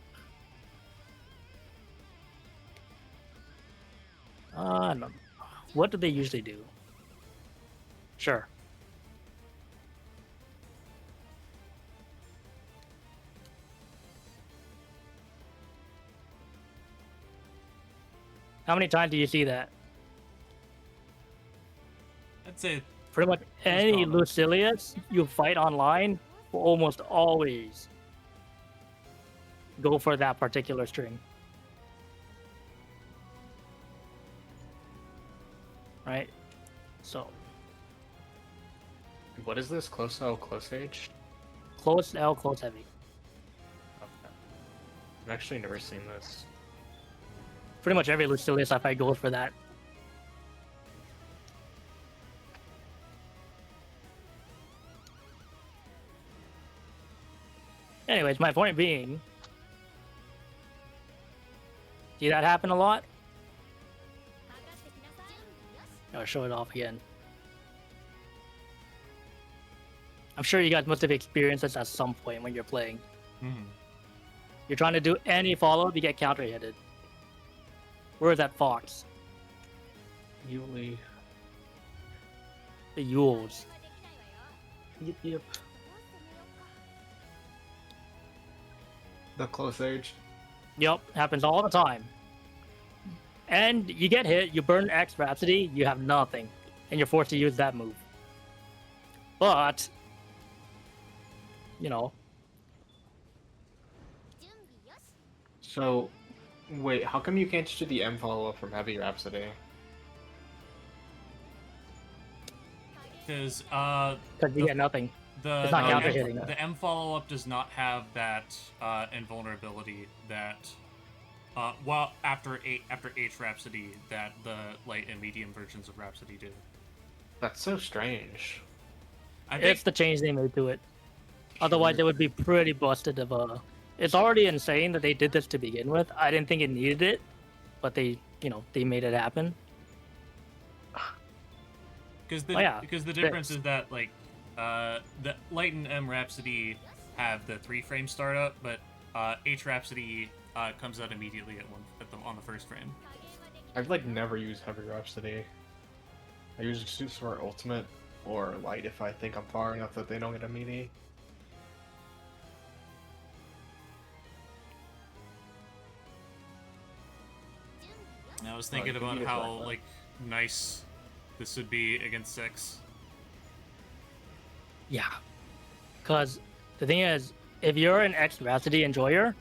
No. What do they usually do? Sure. How many times do you see that? I'd say Pretty much any common. Lucilius you fight online will almost always go for that particular string. Right? So, What is this? Close L, close age? close L, close heavy. Okay. I've actually never seen this. Pretty much every Lucilius I fight goes for that. Anyways, my point being, see that happen a lot? I'll show it off again. I'm sure you guys must have experienced this at some point when you're playing. Mhm. You're trying to do any follow-up, you get counter-hitted. Where is that fox? Yuli. The Yules. Yep. The close age. Yep, happens all the time. And you get hit, you burn X Rhapsody, you have nothing. And you're forced to use that move. But, you know, So, wait, how come you can't just do the M follow-up from Heavy Rhapsody? Because you get nothing. It's not counter hitting. The M follow up does not have that invulnerability that well after H Rhapsody that the light and medium versions of Rhapsody do. That's so strange. I think It's the change they made to it. Otherwise, it would be pretty busted of a. It's already insane that they did this to begin with. I didn't think it needed it, but they made it happen. because the Oh, yeah. because the difference is that like the light and M Rhapsody have the 3-frame startup, but H Rhapsody comes out immediately on the first frame. I've like never used Heavy Rhapsody. I use Super Smart Ultimate or Light if I think I'm far enough that they don't get a meaty. And I was thinking you can about use how that. like nice this would be against 6. Yeah. Because the thing is, if you're an X Rhapsody enjoyer,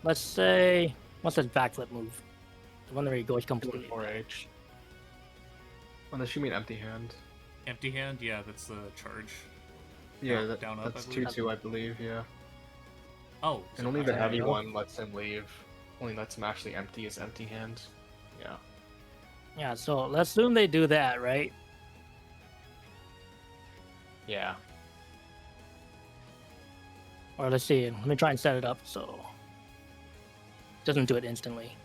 let's say, what's that backflip move? The one where he goes completely. 4H. Unless you mean Empty Hand. Empty hand, yeah, that's the charge. Yeah, Down- that, down, up, that's I believe. 2-2, I believe, yeah. Oh, is And it only the not? heavy know. one lets him leave. Only lets him actually empty his empty hand. Yeah. Yeah, so let's assume they do that, right? Yeah. Or let's see, let me try and set it up so it doesn't do it instantly.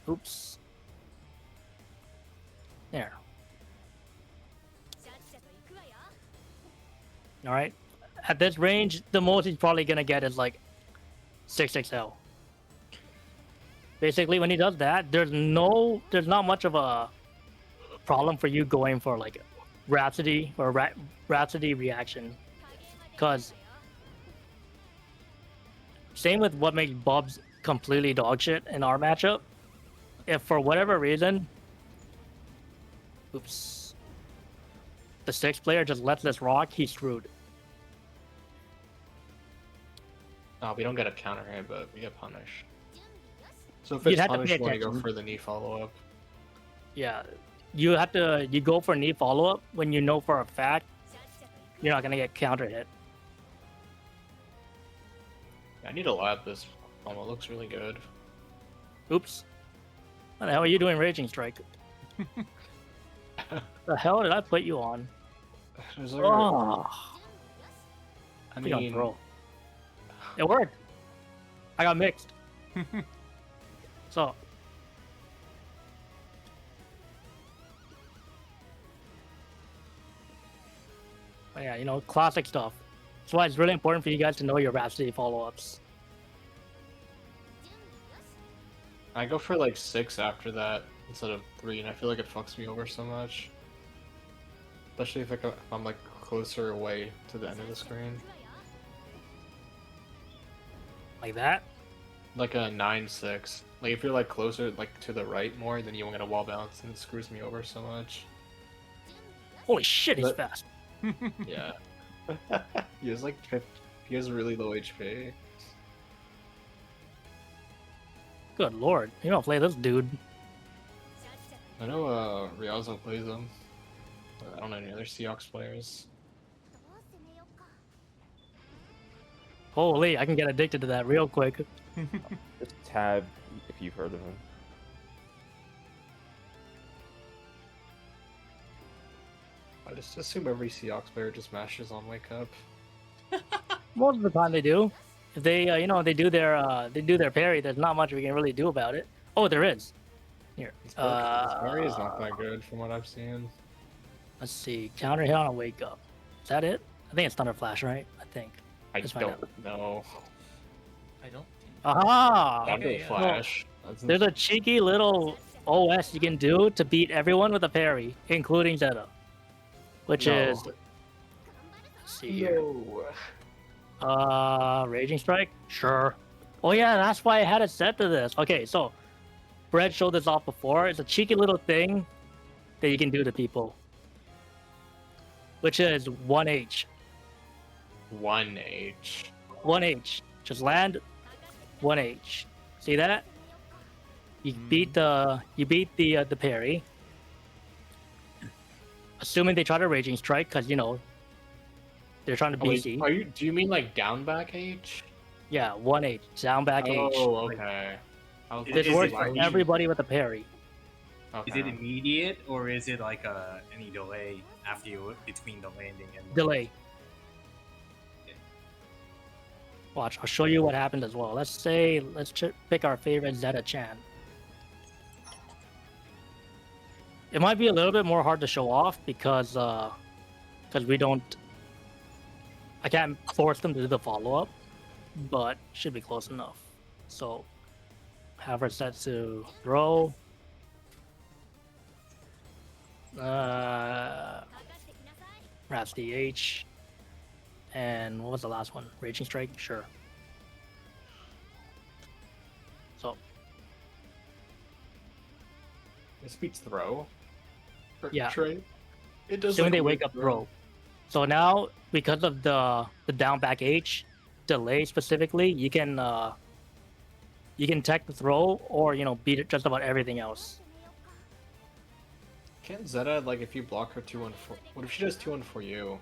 Oops. There. Alright. At this range, the most he's probably gonna get is like 6XL. Basically, when he does that, there's not much of a problem for you going for like Rhapsody or Rhapsody reaction. Because same with what makes Bubs completely dog shit in our matchup. If for whatever reason, oops, the 6th player just lets this rock, he's screwed. No, we don't get a counter hit, but we get punished. So if You'd it's have to pay punished, you want to go attention. for the knee follow-up. Yeah, you go for knee follow up when you know for a fact you're not gonna get counter hit. I need to lab this. It looks really good. Oops. What the hell are you doing, Raging Strike? The hell did I put you on? Is there- Oh, I you don't mean, throw. It worked. I got mixed. So. But yeah, classic stuff. That's why it's really important for you guys to know your Rhapsody follow-ups. I go for like 6 after that instead of 3, and I feel like it fucks me over so much. Especially if I'm like closer away to the end of the screen. Like that. Like a 9-6. Like if you're like closer like to the right more, then you won't get a wall bounce, and it screws me over so much. Holy shit, he's But- fast. Yeah. He has like he has really low HP. Good lord. You don't play this dude. I know Riazo plays him. But I don't know any other Seahawks players. Holy, I can get addicted to that real quick. Just Tab, if you've heard of him. I just assume every Seahawks player just mashes on wake up. Most of the time they do. If they, they do their parry, there's not much we can really do about it. Oh, there is. Here. This parry is not that good from what I've seen. Let's see. Counter hit on a wake up. Is that it? I think it's Thunder Flash, right? I think. I Let's find don't know. I don't. Aha! Thunder yeah. Flash. There's a cheeky little OS you can do to beat everyone with a parry, including Zeta. Which is... Let's see here. Raging Strike? Sure. Oh yeah, that's why I had it set to this. Okay, so... Brett showed this off before. It's a cheeky little thing that you can do to people. Which is 1H. 1H. 1H. Just land 1H. See that? You beat the parry. Assuming they try to Raging Strike, because you know they're trying to BC. Do you mean like down back H? Yeah, 1H. Down back H. Oh, okay. This works for everybody with a parry. Okay. Is it immediate or is it like any delay after you between the landing and Delay. Watch, I'll show you what happened as well. Let's pick our favorite Zeta Chan. It might be a little bit more hard to show off because we don't. I can't force them to do the follow up, but should be close enough. So, have her set to throw. Rats DH. And what was the last one? Raging Strike? Sure. So. This beats throw. Yeah. Trade. It does. Assuming they wake up throw. So now, because of the down back H delay specifically, you can tech the throw or beat it just about everything else. Can't Zeta, like, if you block her 2-1-4... What if she does 2-1 you?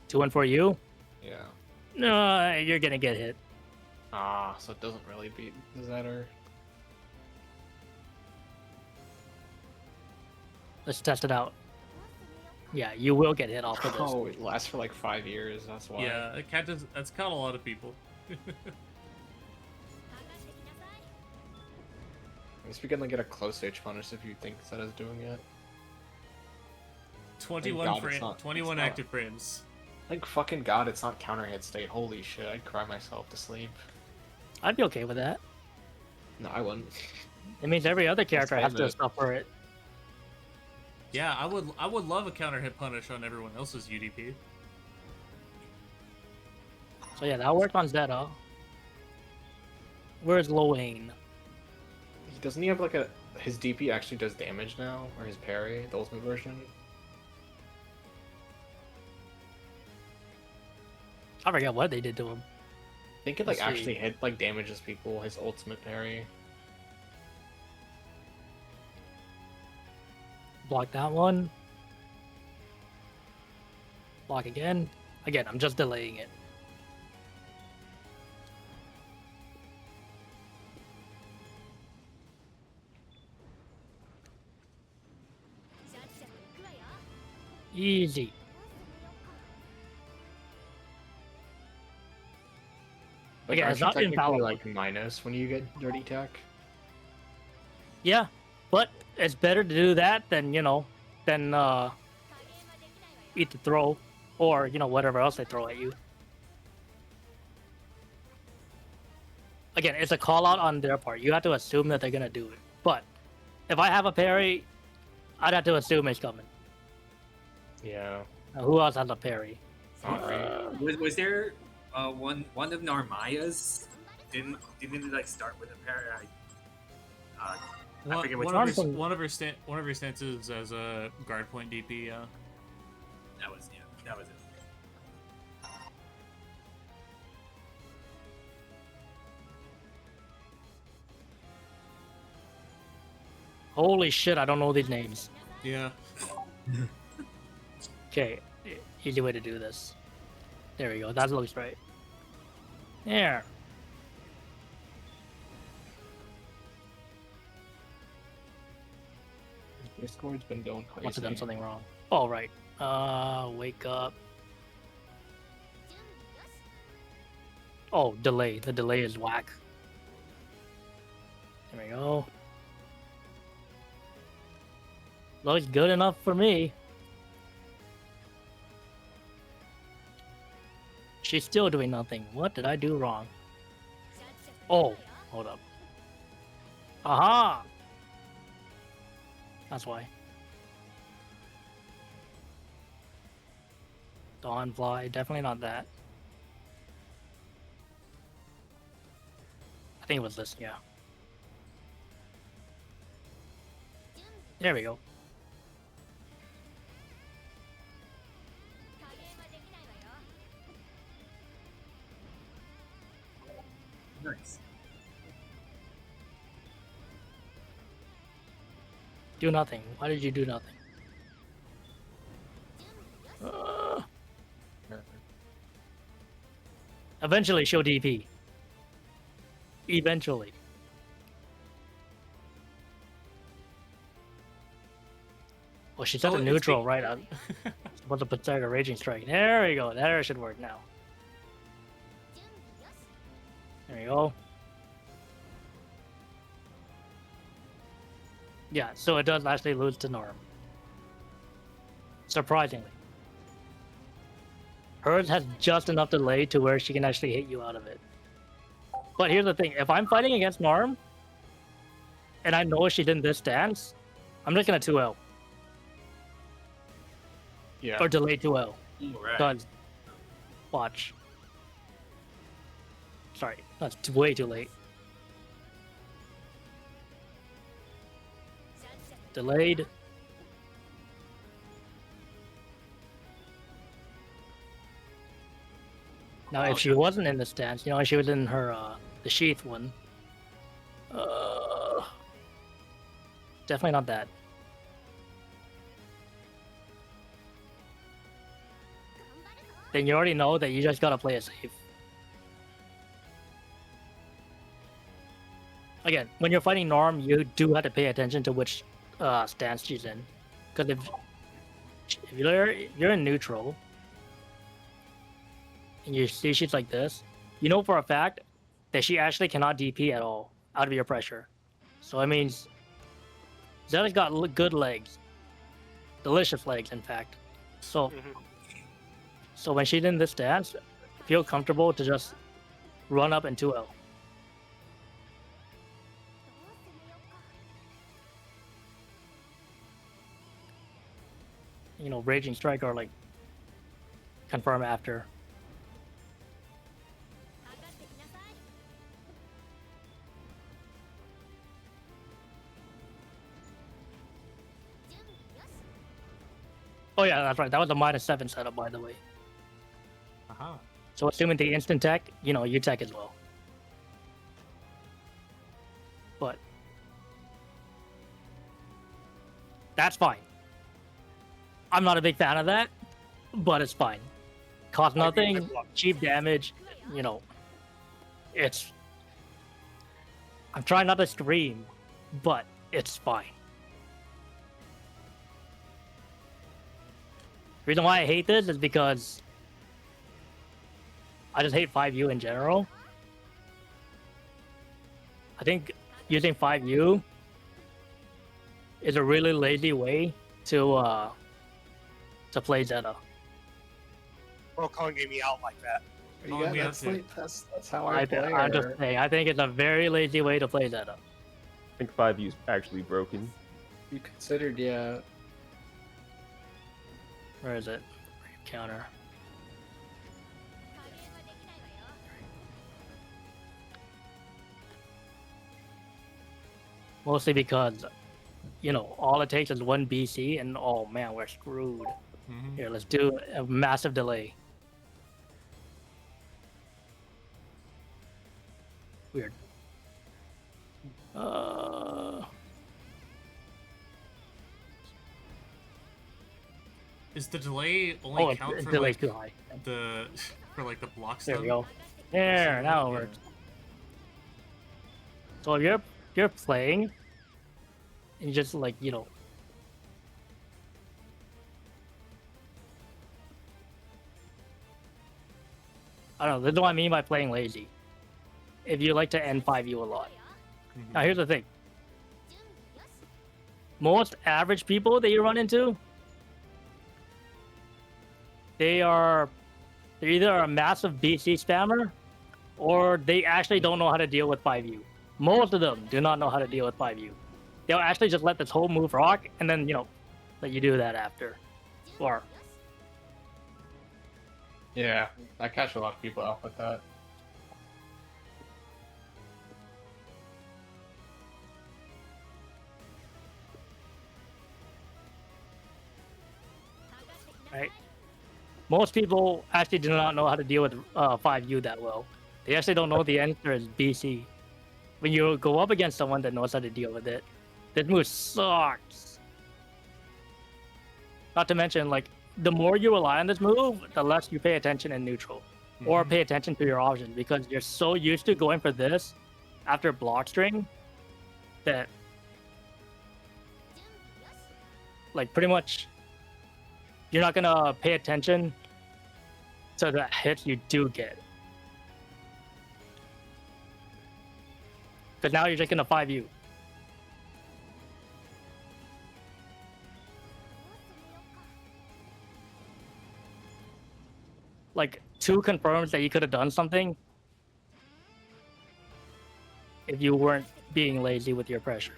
2-1 for you? Yeah. No, you're gonna get hit. Ah, so it doesn't really beat Zeta. Let's test it out. Yeah, you will get hit off of this. Oh, it lasts for like 5 years, that's why. Yeah, that's caught a lot of people. I guess we can like get a close H punish if you think Zeta's doing it. 21 God, frame, it's 21 not. active frames. Thank fucking God it's not counter hit state. Holy shit, I'd cry myself to sleep. I'd be okay with that. No, I wouldn't. It means every other character has to suffer it. Yeah, I would love a counter hit punish on everyone else's UDP. So yeah, that worked on Zeta. Where's Loane? Doesn't he have like his DP actually does damage now? Or his parry, the ultimate version? I forget what they did to him. I think it like actually hit like damages people, his ultimate parry. Block that one. Block again. Again, I'm just delaying it. Easy. Like, Again, it's not infallible. Like minus when you get dirty tech. Yeah, but it's better to do that than eat the throw, or whatever else they throw at you. Again, it's a call out on their part. You have to assume that they're gonna do it. But if I have a parry, I'd have to assume it's coming. Yeah. Who else has a parry? Was there one of Narmaya's didn't like start with a parry? I forget which one. One of her stances as a guard point DP. That was it. Holy shit! I don't know these names. Yeah. Okay, easy way to do this. There we go. That looks right. There. Discord's been going crazy. Must have done something wrong. Oh, right. Wake up. Oh, delay. The delay is whack. There we go. Looks good enough for me. She's still doing nothing. What did I do wrong? Oh, hold up. Aha! That's why. Dawnfly, definitely not that. I think it was this, yeah. There we go. Nice. Do nothing. Why did you do nothing? Eventually, she'll DP. Eventually. Oh, she's at Oh, the it's neutral, being- right? I'm supposed to put a raging strike. There we go. That should work now. There you go. Yeah, so it does actually lose to Norm. Surprisingly. Hers has just enough delay to where she can actually hit you out of it. But here's the thing, if I'm fighting against Norm, and I know she's in this stance, I'm just gonna 2L. Yeah. Or delay 2L. Alright. Because, watch. Sorry, that's way too late. Delayed. Now, if she wasn't in the stance, she was in her, the sheath one. Definitely not that. Then you already know that you just gotta play it safe. Again, when you're fighting Norm, you do have to pay attention to which stance she's in. Because if you're in neutral, and you see she's like this, you know for a fact that she actually cannot DP at all out of your pressure. So it means Zeta's got good legs. Delicious legs, in fact. So, so when she's in this stance, feel comfortable to just run up and 2L. Raging Strike or like confirm after. Oh yeah, that's right. That was a -7 setup, by the way. Aha. So assuming the instant tech, you tech as well. But that's fine. I'm not a big fan of that, but it's fine. Cost nothing, cheap damage, it's... I'm trying not to scream, but it's fine. The reason why I hate this is because I just hate 5U in general. I think using 5U is a really lazy way to play Zeta. Bro, calling me out like that. Oh, we that's have to. like that's how I play I'm her. just saying, I think it's a very lazy way to play Zeta. I think 5U's actually broken. You considered, yeah. Where is it? Counter. Mostly because, all it takes is one BC and oh man, we're screwed. Mhm. Here, let's do a massive delay. Weird. Is the delay only count it for delay's like too high. the the block There stun? we go. There, now it Yeah. works. So if you're playing, and you just like, I don't know, this is what I mean by playing lazy. If you like to N5U a lot. Now here's the thing. Most average people that you run into, they're either a massive BC spammer or they actually don't know how to deal with 5U. Most of them do not know how to deal with 5U. They'll actually just let this whole move rock and then, let you do that after. Or Yeah, I catch a lot of people out with that. right? Most people actually do not know how to deal with 5U that well. They actually don't know the answer is BC. When you go up against someone that knows how to deal with it, this move sucks. Not to mention, like, the more you rely on this move, the less you pay attention in neutral. Or pay attention to your options, because you're so used to going for this after block string that, like, pretty much you're not gonna pay attention to the hits you do get. Because now you're just gonna 5U. Like, 2 confirms that you could have done something if you weren't being lazy with your pressure.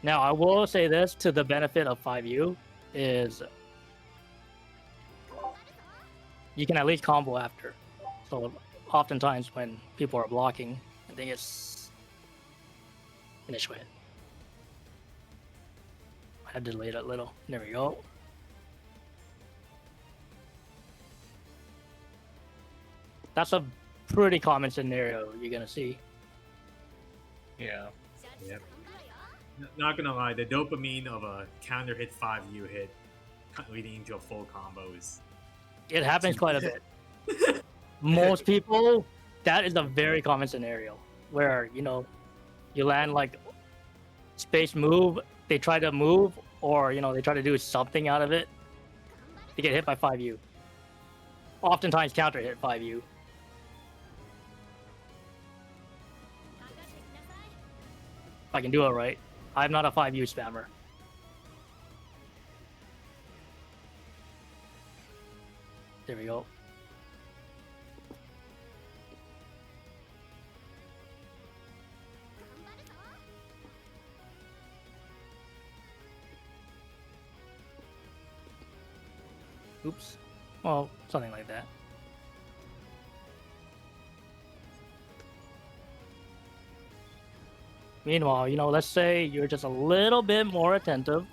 Now, I will say this to the benefit of 5U is you can at least combo after. So oftentimes when people are blocking, I think it's initial hit. I have delayed it a little. There we go. That's a pretty common scenario you're gonna see. Yeah. Yep. Not gonna lie, the dopamine of a counter hit 5U hit leading into a full combo is. It happens quite a bit. Most people, that is a very common scenario where, you land like space move, they try to move, or, they try to do something out of it. They get hit by 5U. Oftentimes counter hit 5U. If I can do it right. I'm not a 5U spammer. There we go. Oops. Well, something like that. Meanwhile, let's say you're just a little bit more attentive.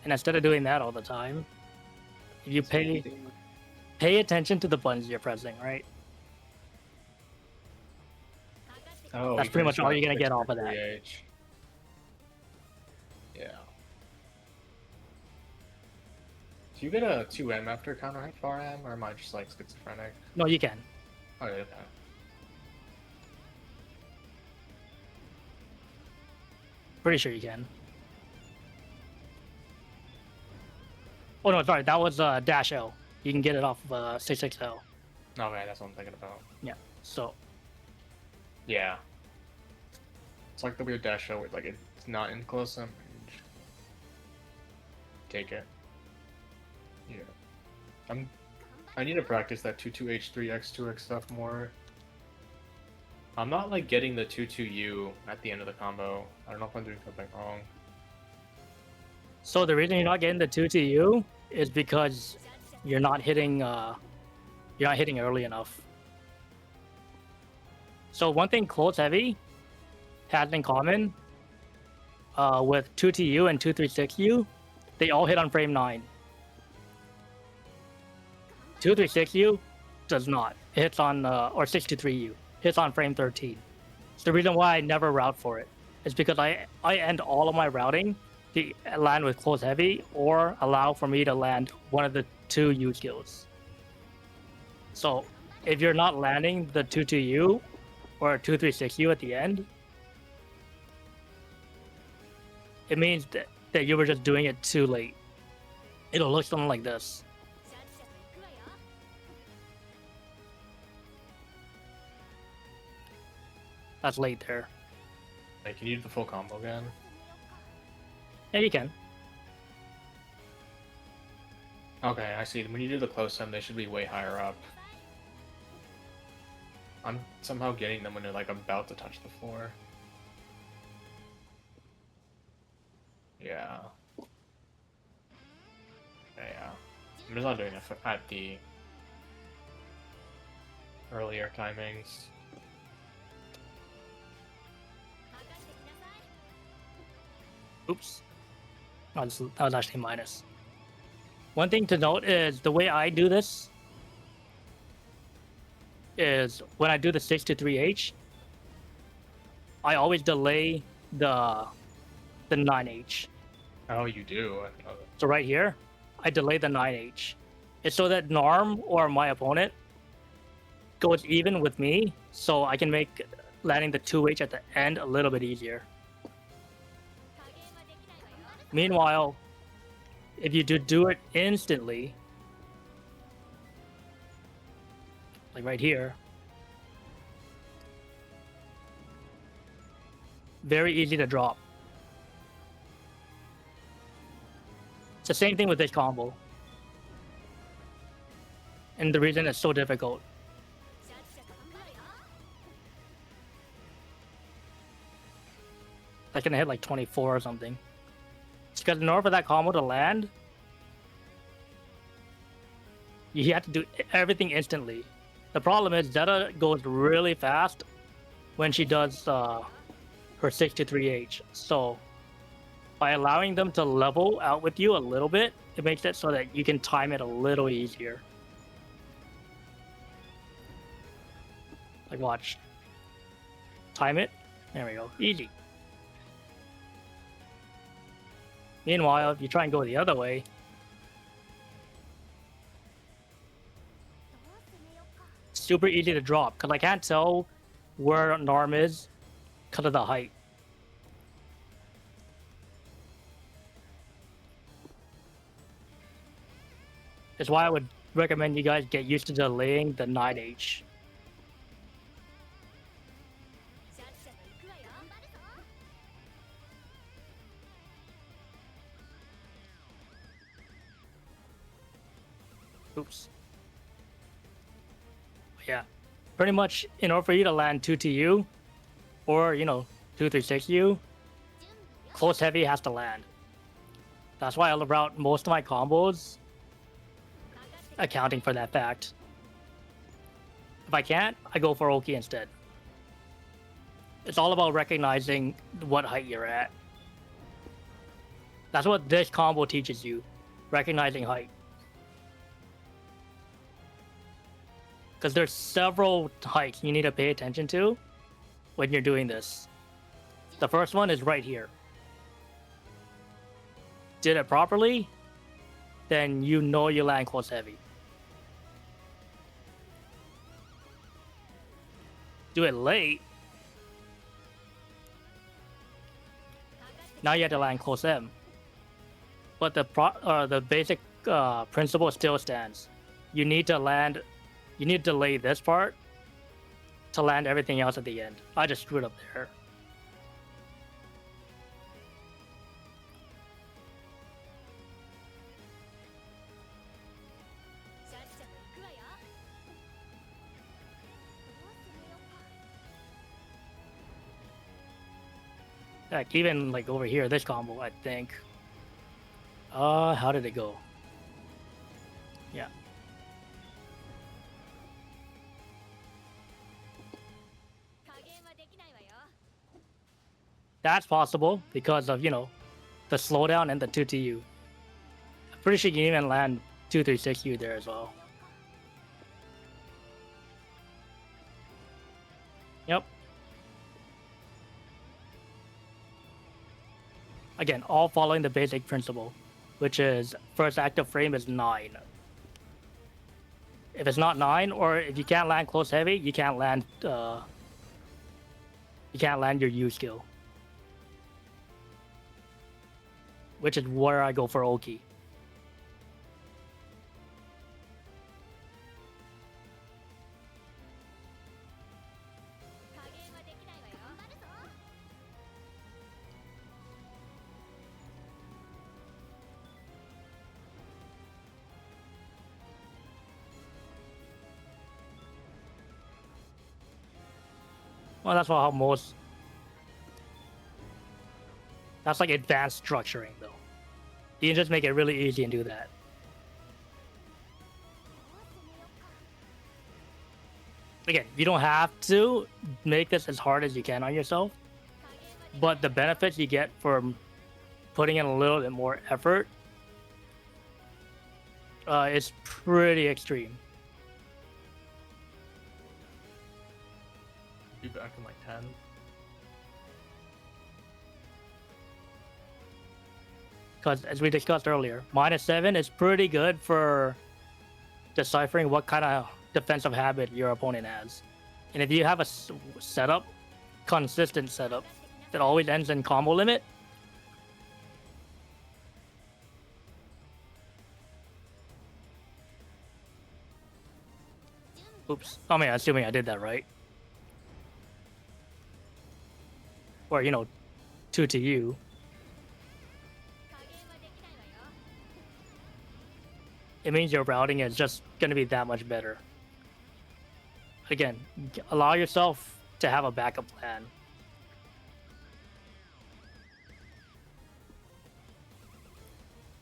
And instead of doing that all the time, if you pay attention to the buttons you're pressing, right? Oh, That's pretty much all you're gonna get off of that. Yeah. Do you get a 2M after counter hit 4M, or am I just like schizophrenic? No, you can. Oh, yeah, okay. Pretty sure you can. Oh no, sorry, that was dash L. You can get it off of 66L. Okay, that's what I'm thinking about. Yeah. So Yeah. It's like the weird dash show where like it's not in close range. Take it. Yeah. I need to practice that 22H3X2X stuff more. I'm not like getting the 22U at the end of the combo. I don't know if I'm doing something wrong. So the reason you're not getting the 2TU is because you're not hitting early enough. So one thing close heavy has in common with 2TU and 236U, they all hit on frame 9. 236U does not. It hits on or 623U hits on frame 13. It's the reason why I never route for it. It's because I end all of my routing to land with close heavy or allow for me to land one of the 2 U skills. So if you're not landing the 22U or 236U at the end, it means that you were just doing it too late. It'll look something like this. That's late there. Like, can you do the full combo again? Yeah, you can. Okay, I see. When you do the close them, they should be way higher up. I'm somehow getting them when they're like about to touch the floor. Yeah. Yeah. I'm just not doing it at the earlier timings. Oops. That was actually minus. One thing to note is the way I do this is when I do the 6 to 3H, I always delay the 9H. Oh, you do? I didn't know that. So right here, I delay the 9H. It's so that Narm or my opponent goes even with me, so I can make landing the 2H at the end a little bit easier. Meanwhile, if you do it instantly, like right here, very easy to drop. It's the same thing with this combo. And the reason it's so difficult. I can hit like 24 or something. It's because in order for that combo to land, you have to do everything instantly. The problem is Zeta goes really fast when she does her 6 to 3H. So by allowing them to level out with you a little bit, it makes it so that you can time it a little easier. Like watch. Time it. There we go. Easy. Meanwhile, if you try and go the other way, super easy to drop because I can't tell where Narm is because of the height. That's why I would recommend you guys get used to delaying the 9H. Oops. Yeah. Pretty much, in order for you to land 2TU, or, 236U, close heavy has to land. That's why I route most of my combos accounting for that fact. If I can't, I go for Oki instead. It's all about recognizing what height you're at. That's what this combo teaches you, recognizing height. Because there's several heights you need to pay attention to when you're doing this. The first one is right here. Did it properly, then you know you land close heavy. Do it late, now you have to land close M. But the basic principle still stands. You need to delay this part to land everything else at the end. I just screwed up there. Heck, even like over here, this combo, I think. How did it go? Yeah. That's possible because of, the slowdown and the 2TU. I'm pretty sure you can even land 236U there as well. Yep. Again, all following the basic principle, which is first active frame is 9. If it's not 9, or if you can't land close heavy, you can't land your U skill. Which is where I go for Oki. Well, that's how most. That's like advanced structuring, though. You can just make it really easy and do that. Again, you don't have to make this as hard as you can on yourself, but the benefits you get from putting in a little bit more effort is pretty extreme. Be back in like 10. Because as we discussed earlier, -7 is pretty good for deciphering what kind of defensive habit your opponent has. And if you have a setup, consistent setup, that always ends in combo limit, oops, I mean, assuming I did that right. Or, 2 to you. It means your routing is just going to be that much better. Again, allow yourself to have a backup plan.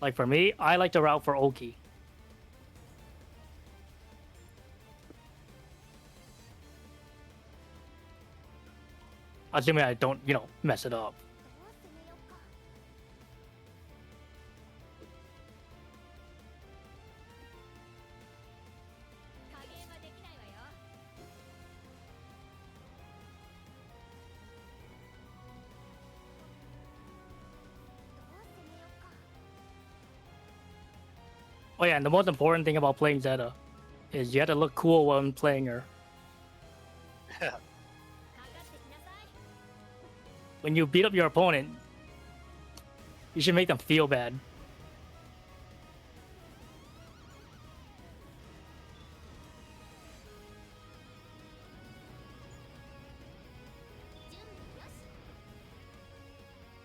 Like for me, I like to route for Oki. Assuming I don't, mess it up. Oh yeah, and the most important thing about playing Zeta is you have to look cool when playing her. When you beat up your opponent, you should make them feel bad.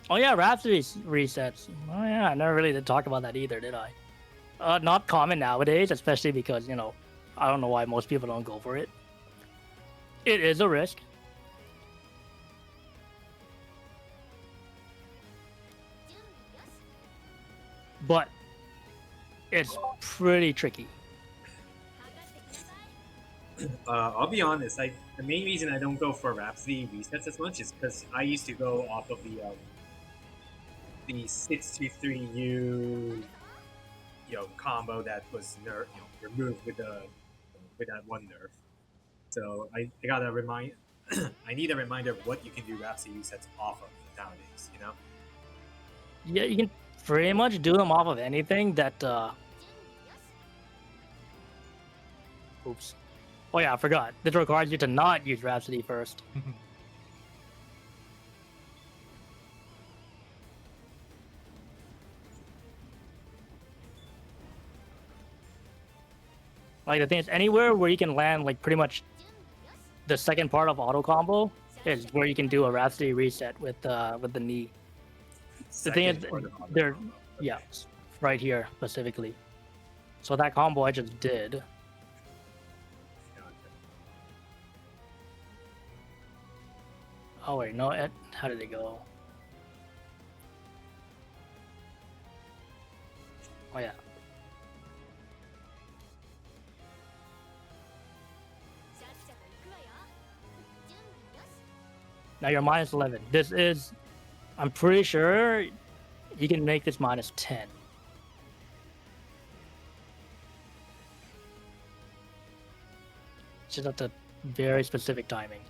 Oh yeah, Rhapsody resets. Oh yeah, I never really did talk about that either, did I? Not common nowadays, especially because, I don't know why most people don't go for it. It is a risk. But it's pretty tricky. I'll be honest. The main reason I don't go for Rhapsody resets as much is because I used to go off of the 623U combo that was removed with that one nerf. So I gotta remind. I need a reminder of what you can do Rhapsody resets off of nowadays. Yeah, you can pretty much do them off of anything that. Oops. Oh yeah, I forgot. This requires you to not use Rhapsody first. Like the thing is, anywhere where you can land like pretty much the second part of auto combo is where you can do a Rhapsody reset with the knee. The thing is, they're yeah, right here specifically. So that combo I just did. Oh wait, no, how did it go? Oh yeah. Now you're -11. This is, I'm pretty sure you can make this -10. Just at the very specific timing.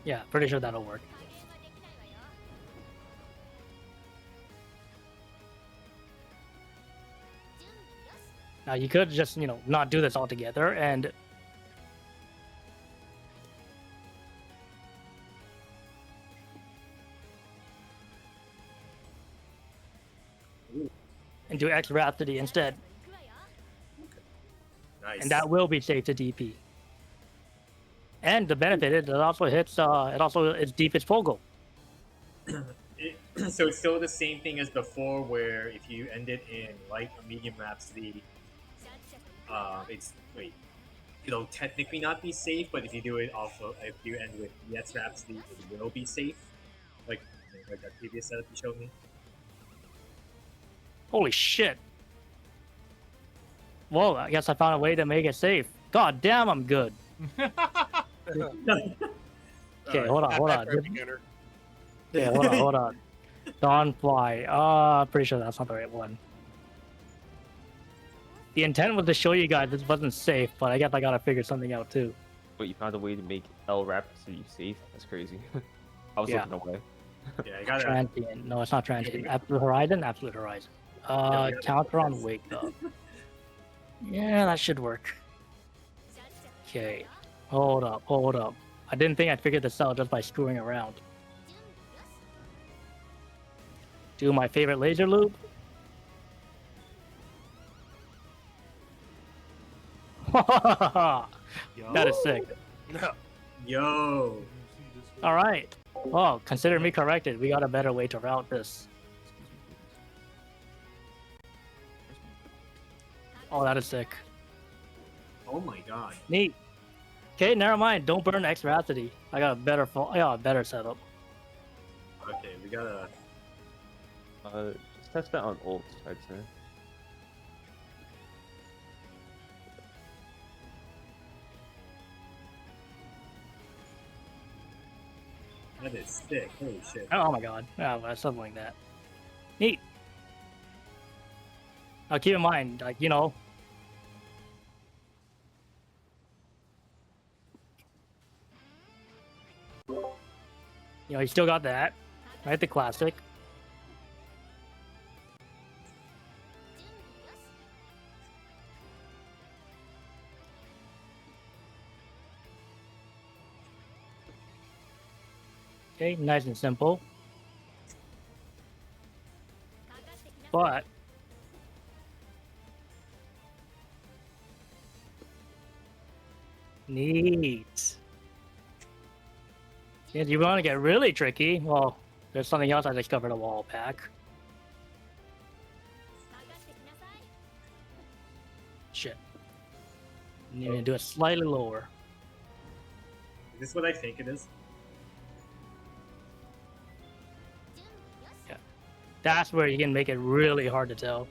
Yeah, pretty sure that'll work. Now you could just, not do this altogether and do X Rhapsody instead. Nice. And that will be safe to DP. And the benefit is it also hits it's deep as Pogo. so it's still the same thing as before, where if you end it in light or medium rhapsody, it's wait, it'll technically not be safe, but if you do it also, if you end with yes rhapsody, it will be safe. Like that previous setup you showed me. Holy shit. Whoa, I guess I found a way to make it safe. God damn, I'm good. Okay, hold on, hold on. For a beginner. Yeah, hold on. Dawn Fly. Pretty sure that's not the right one. The intent was to show you guys this wasn't safe, but I guess I gotta figure something out too. Wait, you found a way to make L Rhapsody safe? That's crazy. I was Yeah. looking away. Yeah, I gotta. Transient. No, it's not transient. Absolute Horizon? Absolute Horizon. Yeah, Counter on Wake Up. Yeah, that should work. Okay. Hold up, hold up. I didn't think I'd figure this out just by screwing around. Do my favorite laser loop. That is sick. No. Yo. All right. Oh, consider me corrected. We got a better way to route this. Oh, that is sick. Oh my god. Neat. Okay, never mind. Don't burn X Rhapsody. I got a better I got a better setup. Okay, we gotta. Just test that on ult, I'd say. That is sick. Holy shit. Oh my god. Yeah, something like that. Neat. Now keep in mind, like, you know. You know, you still got that. Right? The classic. Okay, nice and simple. But neat. If you want to get really tricky, well, there's something else I discovered a while back. Shit. You need to do it slightly lower. Is this what I think it is? That's where you can make it really hard to tell.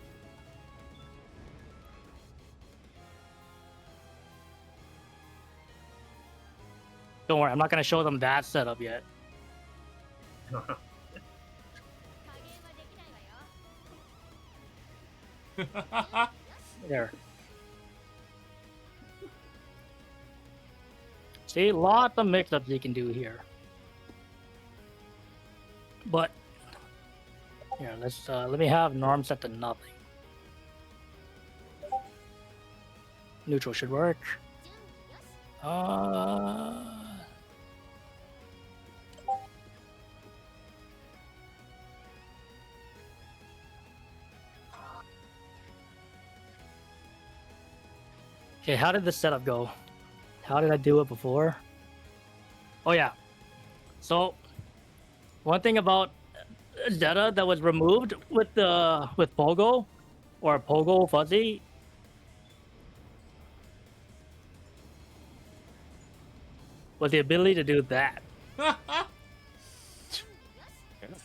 Don't worry, I'm not going to show them that setup yet. There. See, lots of mix-ups you can do here. But here, let's let me have norm set to nothing. Neutral should work. Okay, how did this setup go? How did I do it before? Oh yeah. So one thing about Zeta that was removed with Pogo or Pogo Fuzzy was the ability to do that. Yeah,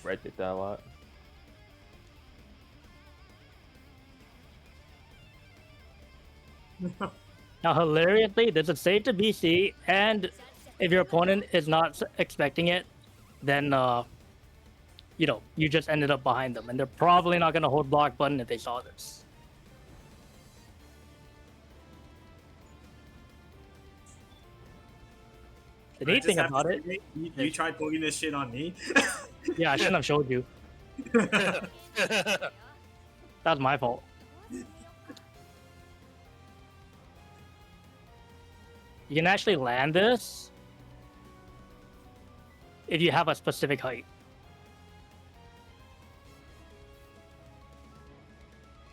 Red did that a lot. Now, hilariously, this is safe to BC, and if your opponent is not expecting it, then you know, you just ended up behind them, and they're probably not going to hold block button if they saw this. The neat thing about it, you tried pulling this shit on me. yeah, I shouldn't have showed you. That was my fault. You can actually land this if you have a specific height.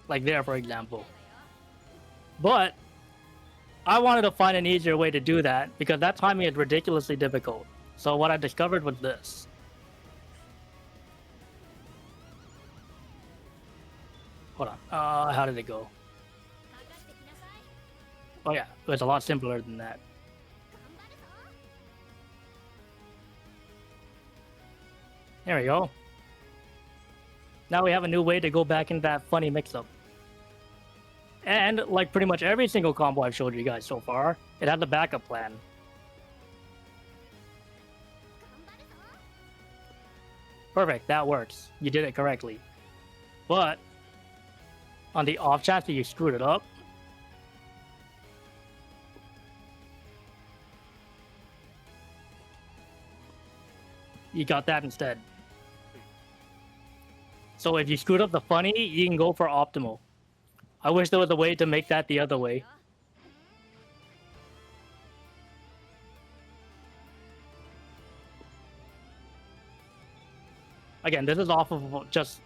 Like there, for example. But I wanted to find an easier way to do that because that timing is ridiculously difficult. So what I discovered was this. How did it go? Oh yeah, it was a lot simpler than that. There we go. Now we have a new way to go back into that funny mix-up. And like pretty much every single combo I've showed you guys so far, it has a backup plan. Perfect, that works. You did it correctly. But on the off chance that you screwed it up, you got that instead. So if you screwed up the funny, you can go for optimal. I wish there was a way to make that the other way. Again, this is off of just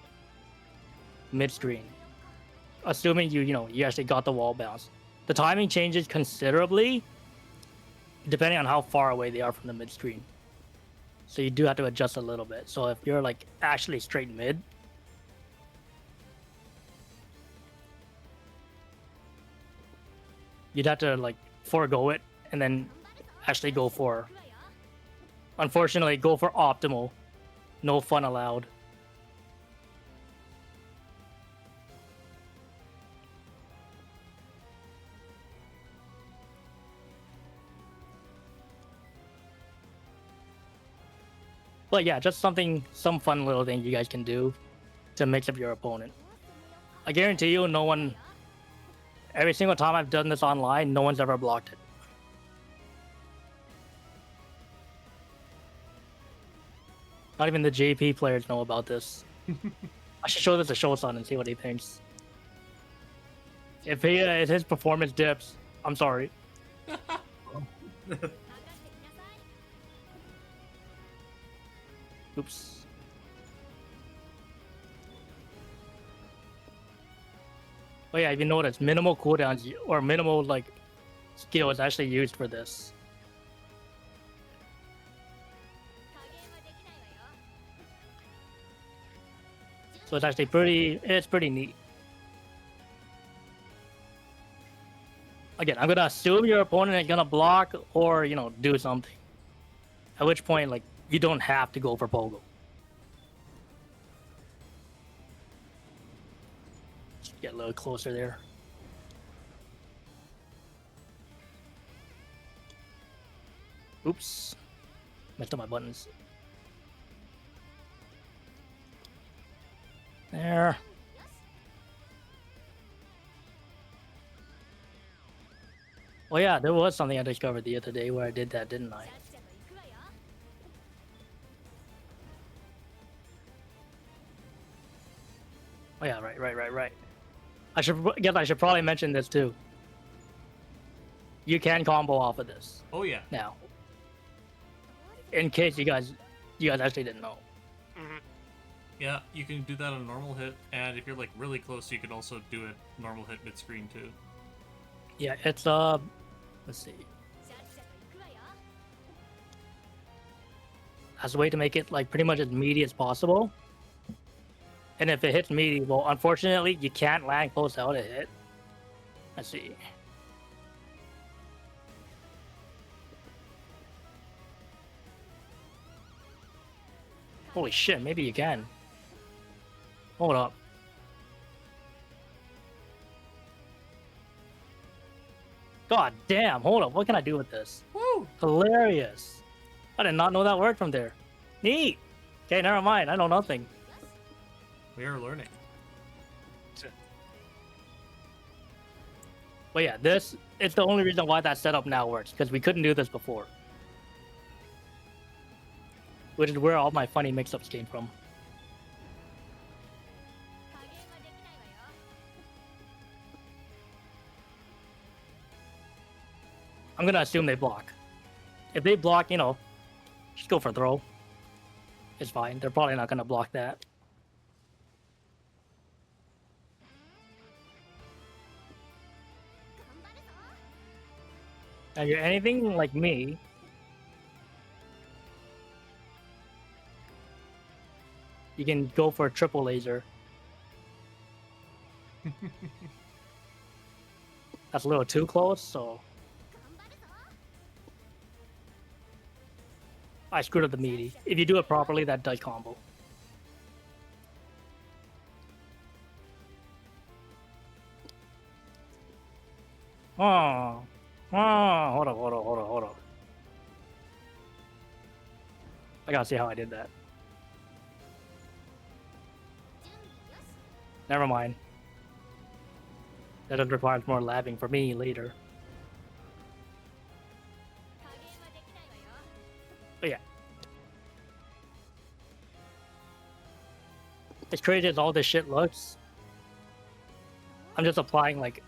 mid-screen. Assuming you actually got the wall bounce. The timing changes considerably depending on how far away they are from the mid-screen. So you do have to adjust a little bit. So if you're like actually straight mid, you'd have to like forego it and then actually go for, unfortunately, go for optimal. No fun allowed. But yeah, just some fun little thing you guys can do to mix up your opponent. I guarantee you, no one, every single time I've done this online, no one's ever blocked it. Not even the JP players know about this. I should show this to Shosan and see what he thinks. If his performance dips, I'm sorry. Oops. Oh yeah, if you notice, minimal cooldowns or minimal like skill is actually used for this. So it's actually pretty neat. Again, I'm gonna assume your opponent is gonna block or do something. At which point, like, you don't have to go for Pogo. Just get a little closer there. Oops. Messed up my buttons. There. Oh yeah, there was something I discovered the other day where I did that, didn't I? Oh yeah, right. I should probably mention this too. You can combo off of this Oh yeah. now. In case you guys actually didn't know. Yeah, you can do that on a normal hit, and if you're like really close, you can also do a normal hit mid-screen too. Yeah, it's let's see. As a way to make it like pretty much as meaty as possible. And if it hits meaty, well, unfortunately, you can't land close out a hit. Let's see. Holy shit, maybe you can. Hold up. God damn, hold up. What can I do with this? Woo! Hilarious. I did not know that worked from there. Neat. Okay, never mind. I know nothing. We are learning. But yeah, it's the only reason why that setup now works, because we couldn't do this before. Which is where all my funny mix-ups came from. I'm gonna assume they block. If they block, just go for throw. It's fine. They're probably not gonna block that. Now, if you're anything like me, you can go for a triple laser. That's a little too close, so I screwed up the meaty. If you do it properly, that does combo. Oh, hold on. I gotta see how I did that. Never mind. That does require more labbing for me later. But yeah. As crazy as all this shit looks, I'm just applying like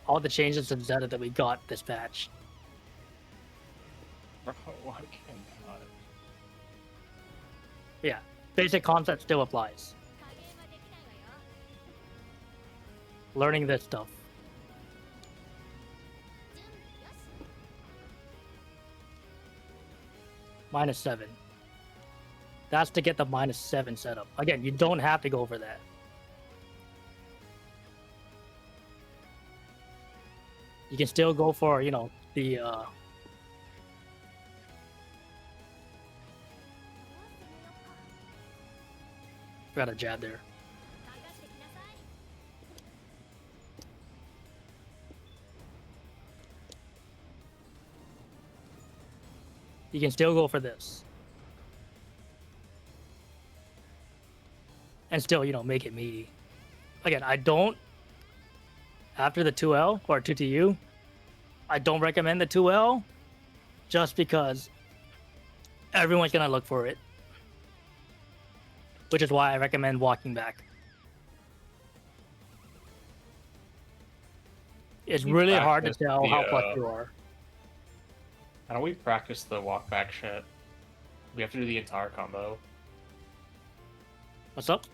all the changes to Zeta that we got this patch. Bro, I cannot. Yeah, basic concept still applies. Learning this stuff. -7. That's to get the -7 setup. Again, you don't have to go for that. You can still go for, you know, the got a jab there. You can still go for this. And still, you know, make it meaty. Again, I don't, after the 2L or 2TU, I don't recommend the 2L just because everyone's gonna look for it. Which is why I recommend walking back. It's You really hard to practice tell the, how flush you are. How do we practice the walk back shit? We have to do the entire combo. What's up?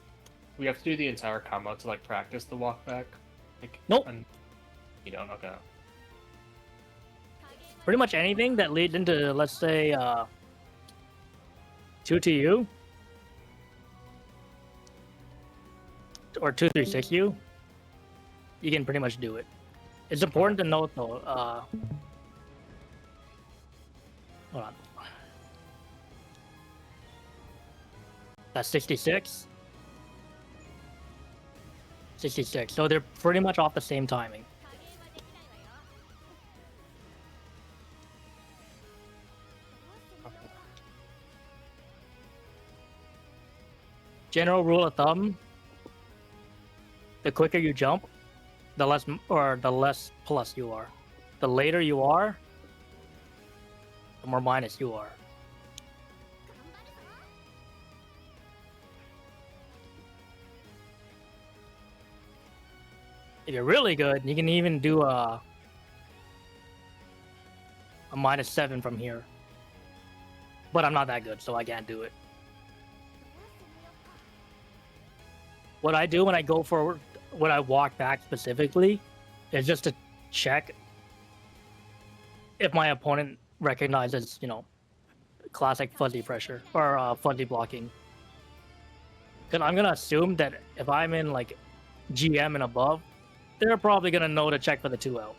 We have to do the entire combo to like practice the walk back. Like, Nope. You don't. Okay. Pretty much anything that leads into, let's say, 2TU or 236U, you can pretty much do it. It's important to note though, hold on. That's 66. 66. So they're pretty much off the same timing. General rule of thumb, the quicker you jump, the less plus you are. The later you are, the more minus you are. If you're really good, you can even do a -7 from here. But I'm not that good, so I can't do it. What I do when I go for, when I walk back specifically, is just to check if my opponent recognizes, you know, classic fuzzy pressure or fuzzy blocking. Because I'm gonna assume that if I'm in like GM and above, they're probably gonna know to check for the 2L.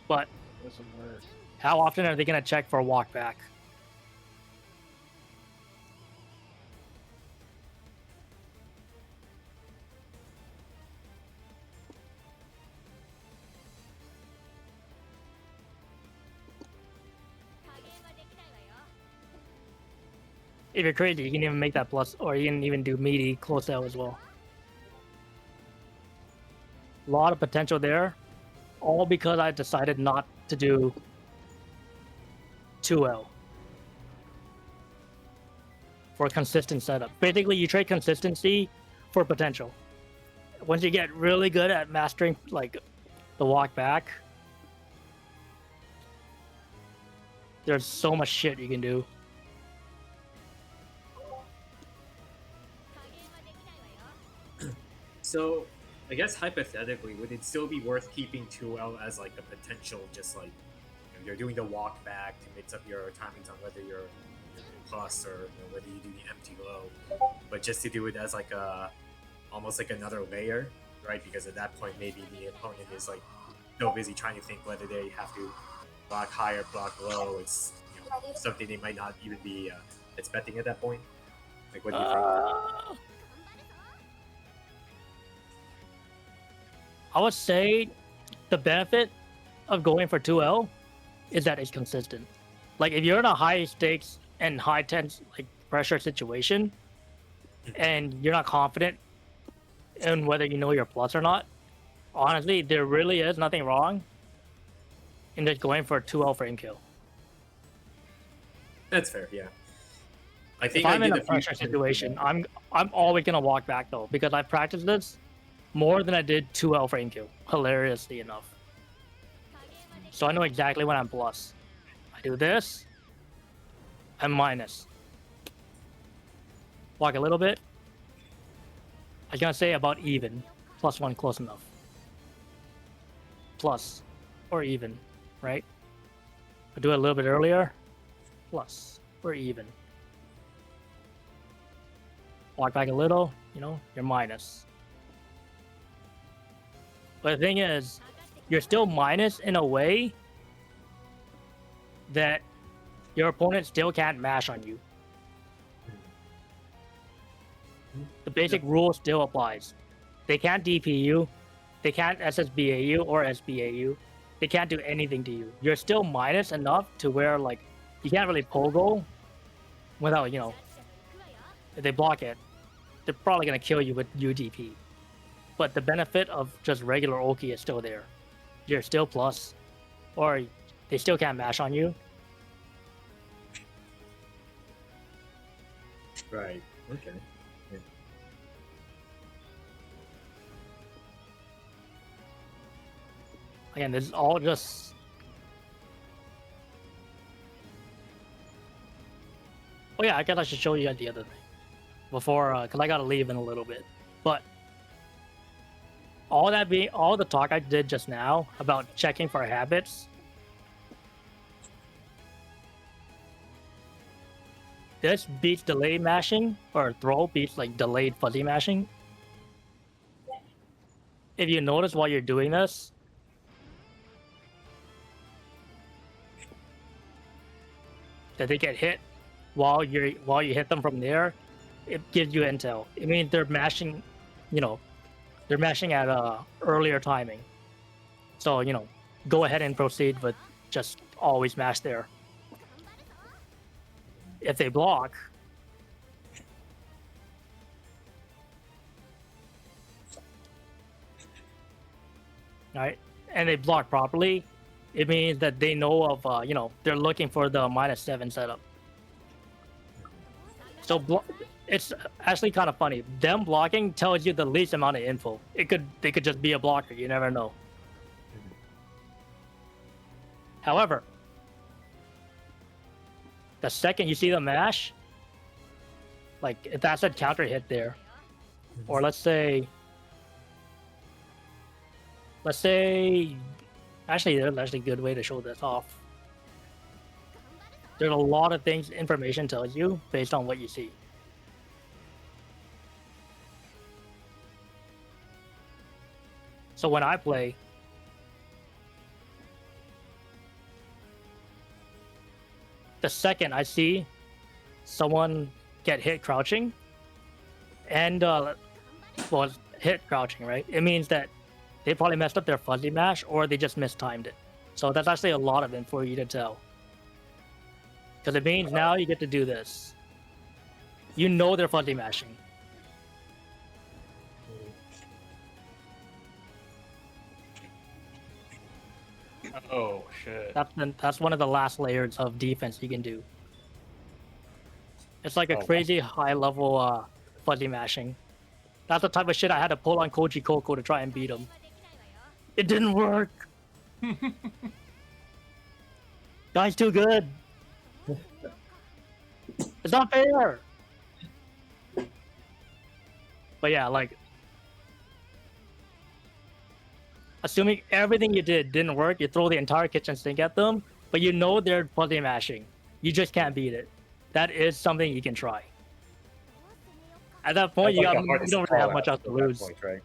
But Doesn't work. how often are they gonna check for a walk back? If you're crazy, you can even make that plus, or you can even do meaty close out as well. A lot of potential there, all because I decided not to do 2L for a consistent setup. Basically, you trade consistency for potential. Once you get really good at mastering like the walk back, there's so much shit you can do. So, I guess hypothetically, would it still be worth keeping 2L as like a potential, just like you're doing the walk back to mix up your timings on whether you're plus or whether you do the empty low, but just to do it as like a almost like another layer, right? Because at that point maybe the opponent is like so busy trying to think whether they have to block high or block low. It's something they might not even be expecting at that point. Like what do you think? I would say the benefit of going for 2L is that it's consistent. Like if you're in a high stakes and high tense like pressure situation and you're not confident in whether you know your plus or not, honestly, there really is nothing wrong in just going for a 2L frame kill. That's fair, yeah. I think If I'm I in did a pressure situation, I'm always gonna walk back though because I practiced this more than I did 2L frame kill, hilariously enough. So I know exactly when I'm plus. I do this, I'm minus. Walk a little bit. I was gonna say about even, +1 close enough. Plus or even, right? I do it a little bit earlier, plus or even. Walk back a little, you're minus. But the thing is, you're still minus in a way that your opponent still can't mash on you. The basic rule still applies. They can't DP you, they can't SSBA you or SBA you. They can't do anything to you. You're still minus enough to where like you can't really pogo without, if they block it, they're probably gonna kill you with UDP. But the benefit of just regular Oki is still there. You're still plus, or they still can't mash on you. Right. Okay. Yeah. Again, this is all just... Oh yeah, I guess I should show you the other thing. Before, because I gotta leave in a little bit. But all the talk I did just now about checking for habits, this beats delayed mashing, or throw beats like delayed fuzzy mashing. If you notice while you're doing this, that they get hit while you hit them from there, it gives you intel. It means they're mashing, they're mashing at earlier timing. So, go ahead and proceed, but just always mash there. If they block, right, and they block properly, it means that they know of, they're looking for the -7 setup. So it's actually kind of funny. Them blocking tells you the least amount of info. They could just be a blocker. You never know. However, the second you see the mash, like if that's a counter hit there, or let's say, actually, there's actually a good way to show this off. There's a lot of things information tells you based on what you see. So when I play, the second I see someone get hit crouching, and hit crouching, right? It means that they probably messed up their fuzzy mash or they just mistimed it. So that's actually a lot of it for you to tell. Because it means now you get to do this. You know they're fuzzy mashing. Oh shit. That's one of the last layers of defense you can do. It's like a crazy high level fuzzy mashing. That's the type of shit I had to pull on Koji Koko to try and beat him. It didn't work. Guy's too good. It's not fair. But yeah, like, assuming everything you didn't work, you throw the entire kitchen sink at them, but you know they're fuzzy mashing. You just can't beat it. that is something you can try. At that point, That's you like got the you hardest don't really have call much out else to at that lose. point, right?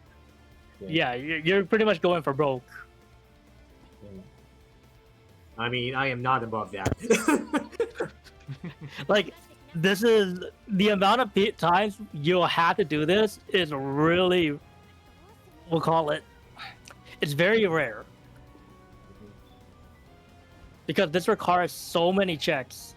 Yeah, you're pretty much going for broke. I mean, I am not above that. Like, this is the amount of times you'll have to do this is really, we'll call it, it's very rare because this requires so many checks.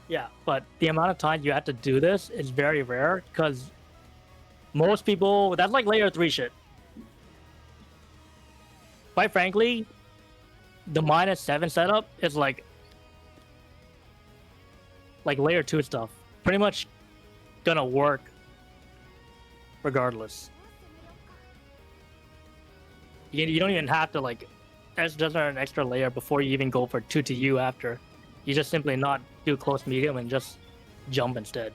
Yeah, but the amount of time you have to do this is very rare because most people, that's like layer 3 shit. Quite frankly, the -7 setup is like layer 2 stuff. Pretty much gonna work regardless. You don't even have to like, there's just an extra layer before you even go for 2 to U after. You just simply not do close medium and just jump instead.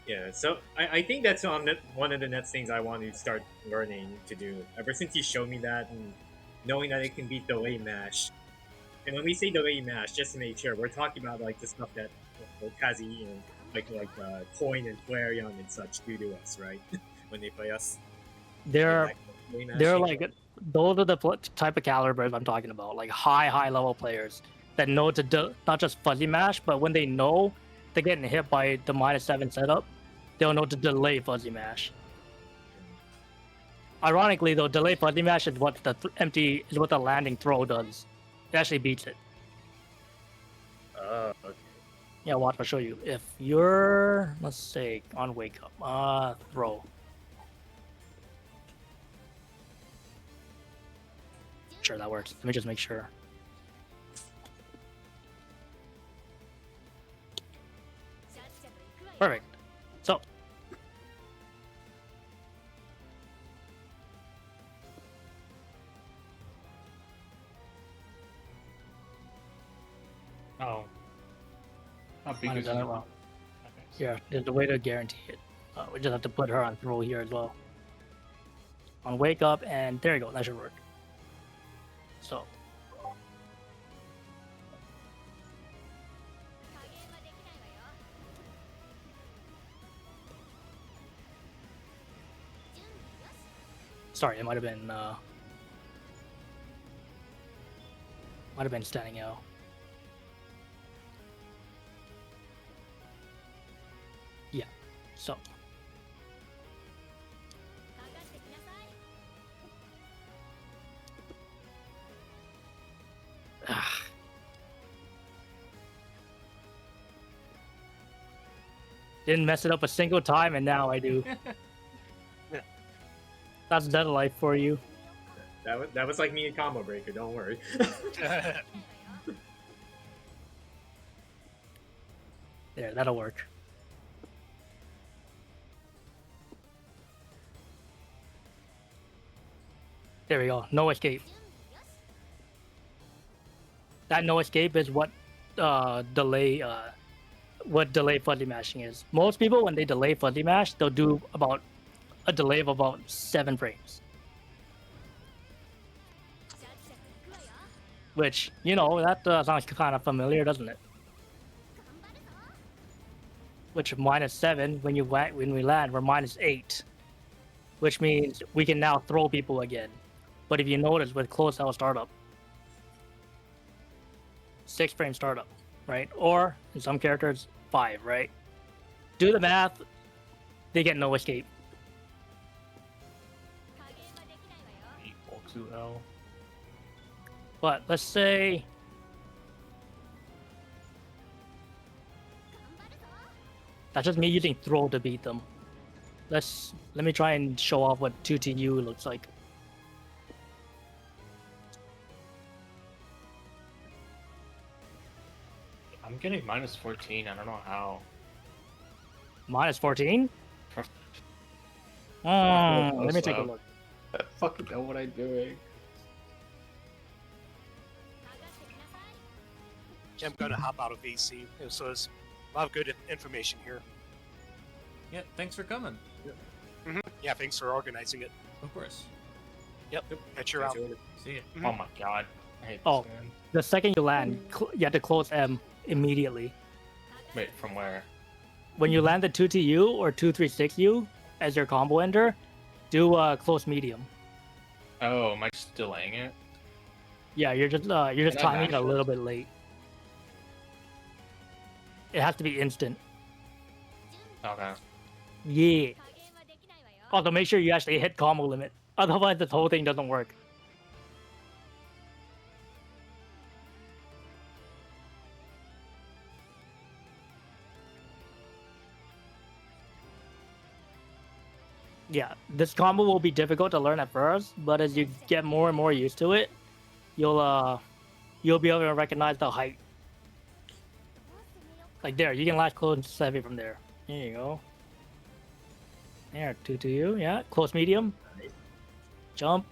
Yeah, so I think that's one of the next things I want to start learning to do. Ever since you showed me that and knowing that it can be delay mash. And when we say delay mash, just to make sure, we're talking about like the stuff that Kazi and like Coin and Flareon and such do to us, right? When they play us. They're like, delay they're mashing. like, those are the type of calibers I'm talking about, like high level players that know to not just fuzzy mash, but when they know they're getting hit by the -7 setup, they'll know to delay fuzzy mash. Ironically, though, delay fuzzy mash is what the is what the landing throw does. It actually beats it. Okay. Yeah, watch. I'll show you. If you're, let's say, on wake up, throw. Sure, that works. Let me just make sure. Perfect. So, Oh. How big might have is done it? it wrong. Okay. Here, there's a way to guarantee it. We just have to put her on throw here as well. On wake up, and there you go. That should work. So, sorry, it might have been standing out. Yeah. So. Didn't mess it up a single time, and now I do. That's dead life for you. That was like me and Combo Breaker, don't worry. There, that'll work. There we go. No escape. That no escape is what delay fuzzy mashing is. Most people, when they delay fuzzy mash, they'll do about a delay of about 7 frames. Which, you know, that sounds kind of familiar, doesn't it? Which -7 when we land, we're -8, which means we can now throw people again. But if you notice with close out startup, 6 frame startup, right? Or in some characters 5, right? Do the math, they get no escape. Equal to L. But let's say that's just me using throw to beat them. Let me try and show off what 2TU looks like. I'm getting -14. I don't know how. -14? Close Let me take a up. look. I fucking know what I'm doing. I'm going to hop out of AC. So there's a lot of good information here. Yeah, thanks for coming. Mhm. Yeah, thanks for organizing it. Of course. Catch you around. See ya. Oh my god. I hate Oh. this man. The second you land, you have to close M immediately. Wait, from where? When you land the 2TU or 236U as your combo ender, do close medium. Oh, am I just delaying it? Yeah, you're just Can I timing it a mash little it? bit late. It has to be instant. Okay. Yeah. Also, make sure you actually hit combo limit. Otherwise, this whole thing doesn't work. Yeah, this combo will be difficult to learn at first, but as you get more and more used to it, you'll be able to recognize the height. Like there, you can latch close heavy from there. There you go. There, 2 to you, yeah. Close medium. Jump.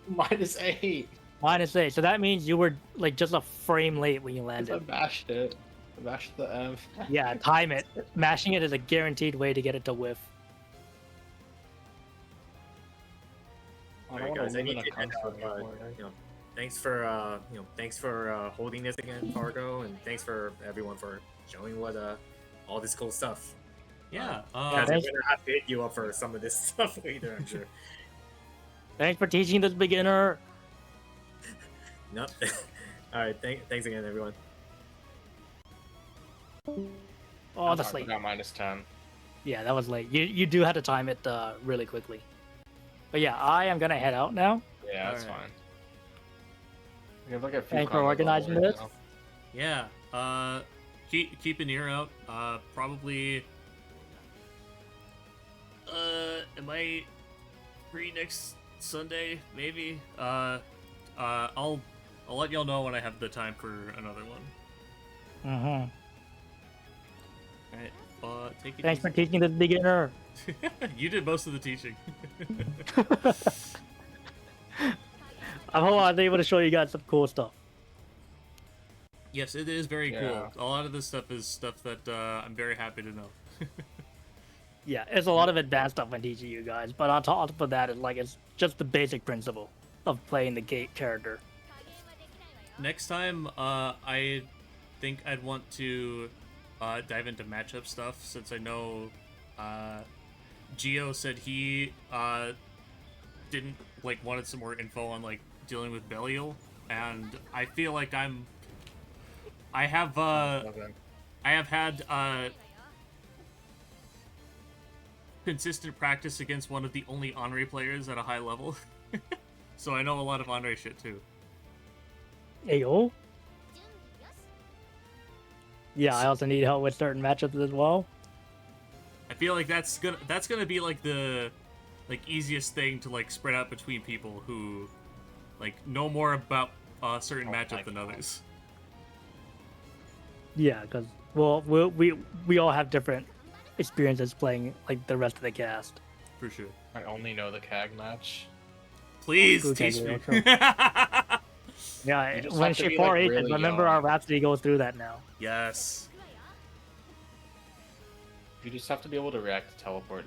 -8. -8. So that means you were like just a frame late when you 'Cause I landed. bashed it. I bashed the M. Yeah, time it. Mashing it is a guaranteed way to get it to whiff. I Alright, don't guys, I want to need live in to a head out. country anymore. Thanks for holding this again, Fargo, and thanks for everyone for showing what all this cool stuff. Yeah. Guys, I'm thanks. gonna have to hit you up for some of this stuff later, I'm sure. Thanks for teaching this beginner. No. Alright, thanks again, everyone. Oh, that's I late. got -10. Yeah, that was late. You do have to time it really quickly. But yeah, I am gonna head out now. Yeah, that's Alright. fine. We have like a few Thanks for combos organizing all the way this. now. Yeah. Keep an ear out. Probably. Am I free next Sunday? Maybe. I'll let y'all know when I have the time for another one. Mm-hmm. Alright. Take it Thanks for easy. teaching this beginner. You did most of the teaching. I hope I was able to show you guys some cool stuff. Yes, it is very Yeah. cool. A lot of this stuff is stuff that I'm very happy to know. Yeah, it's a lot of advanced stuff I'm teaching you guys, but on top of that, it's just the basic principle of playing the gate character. Next time, I think I'd want to dive into matchup stuff, since I know Gio said he didn't wanted some more info on dealing with Belial, and I feel like I have Okay. had consistent practice against one of the only Henri players at a high level. So I know a lot of Henri shit too. Ayo. Yeah, I also need help with certain matchups as well. I feel like that's gonna be the easiest thing to spread out between people who know more about a certain Oh my matchup than God. others. Yeah, because we all have different experiences playing the rest of the cast. For sure. I only know the CAG match. Please Okay, teach me. Yeah, You just when have to she be, 4 aces, really remember young. our Rhapsody goes through that now. Yes. You just have to be able to react to teleport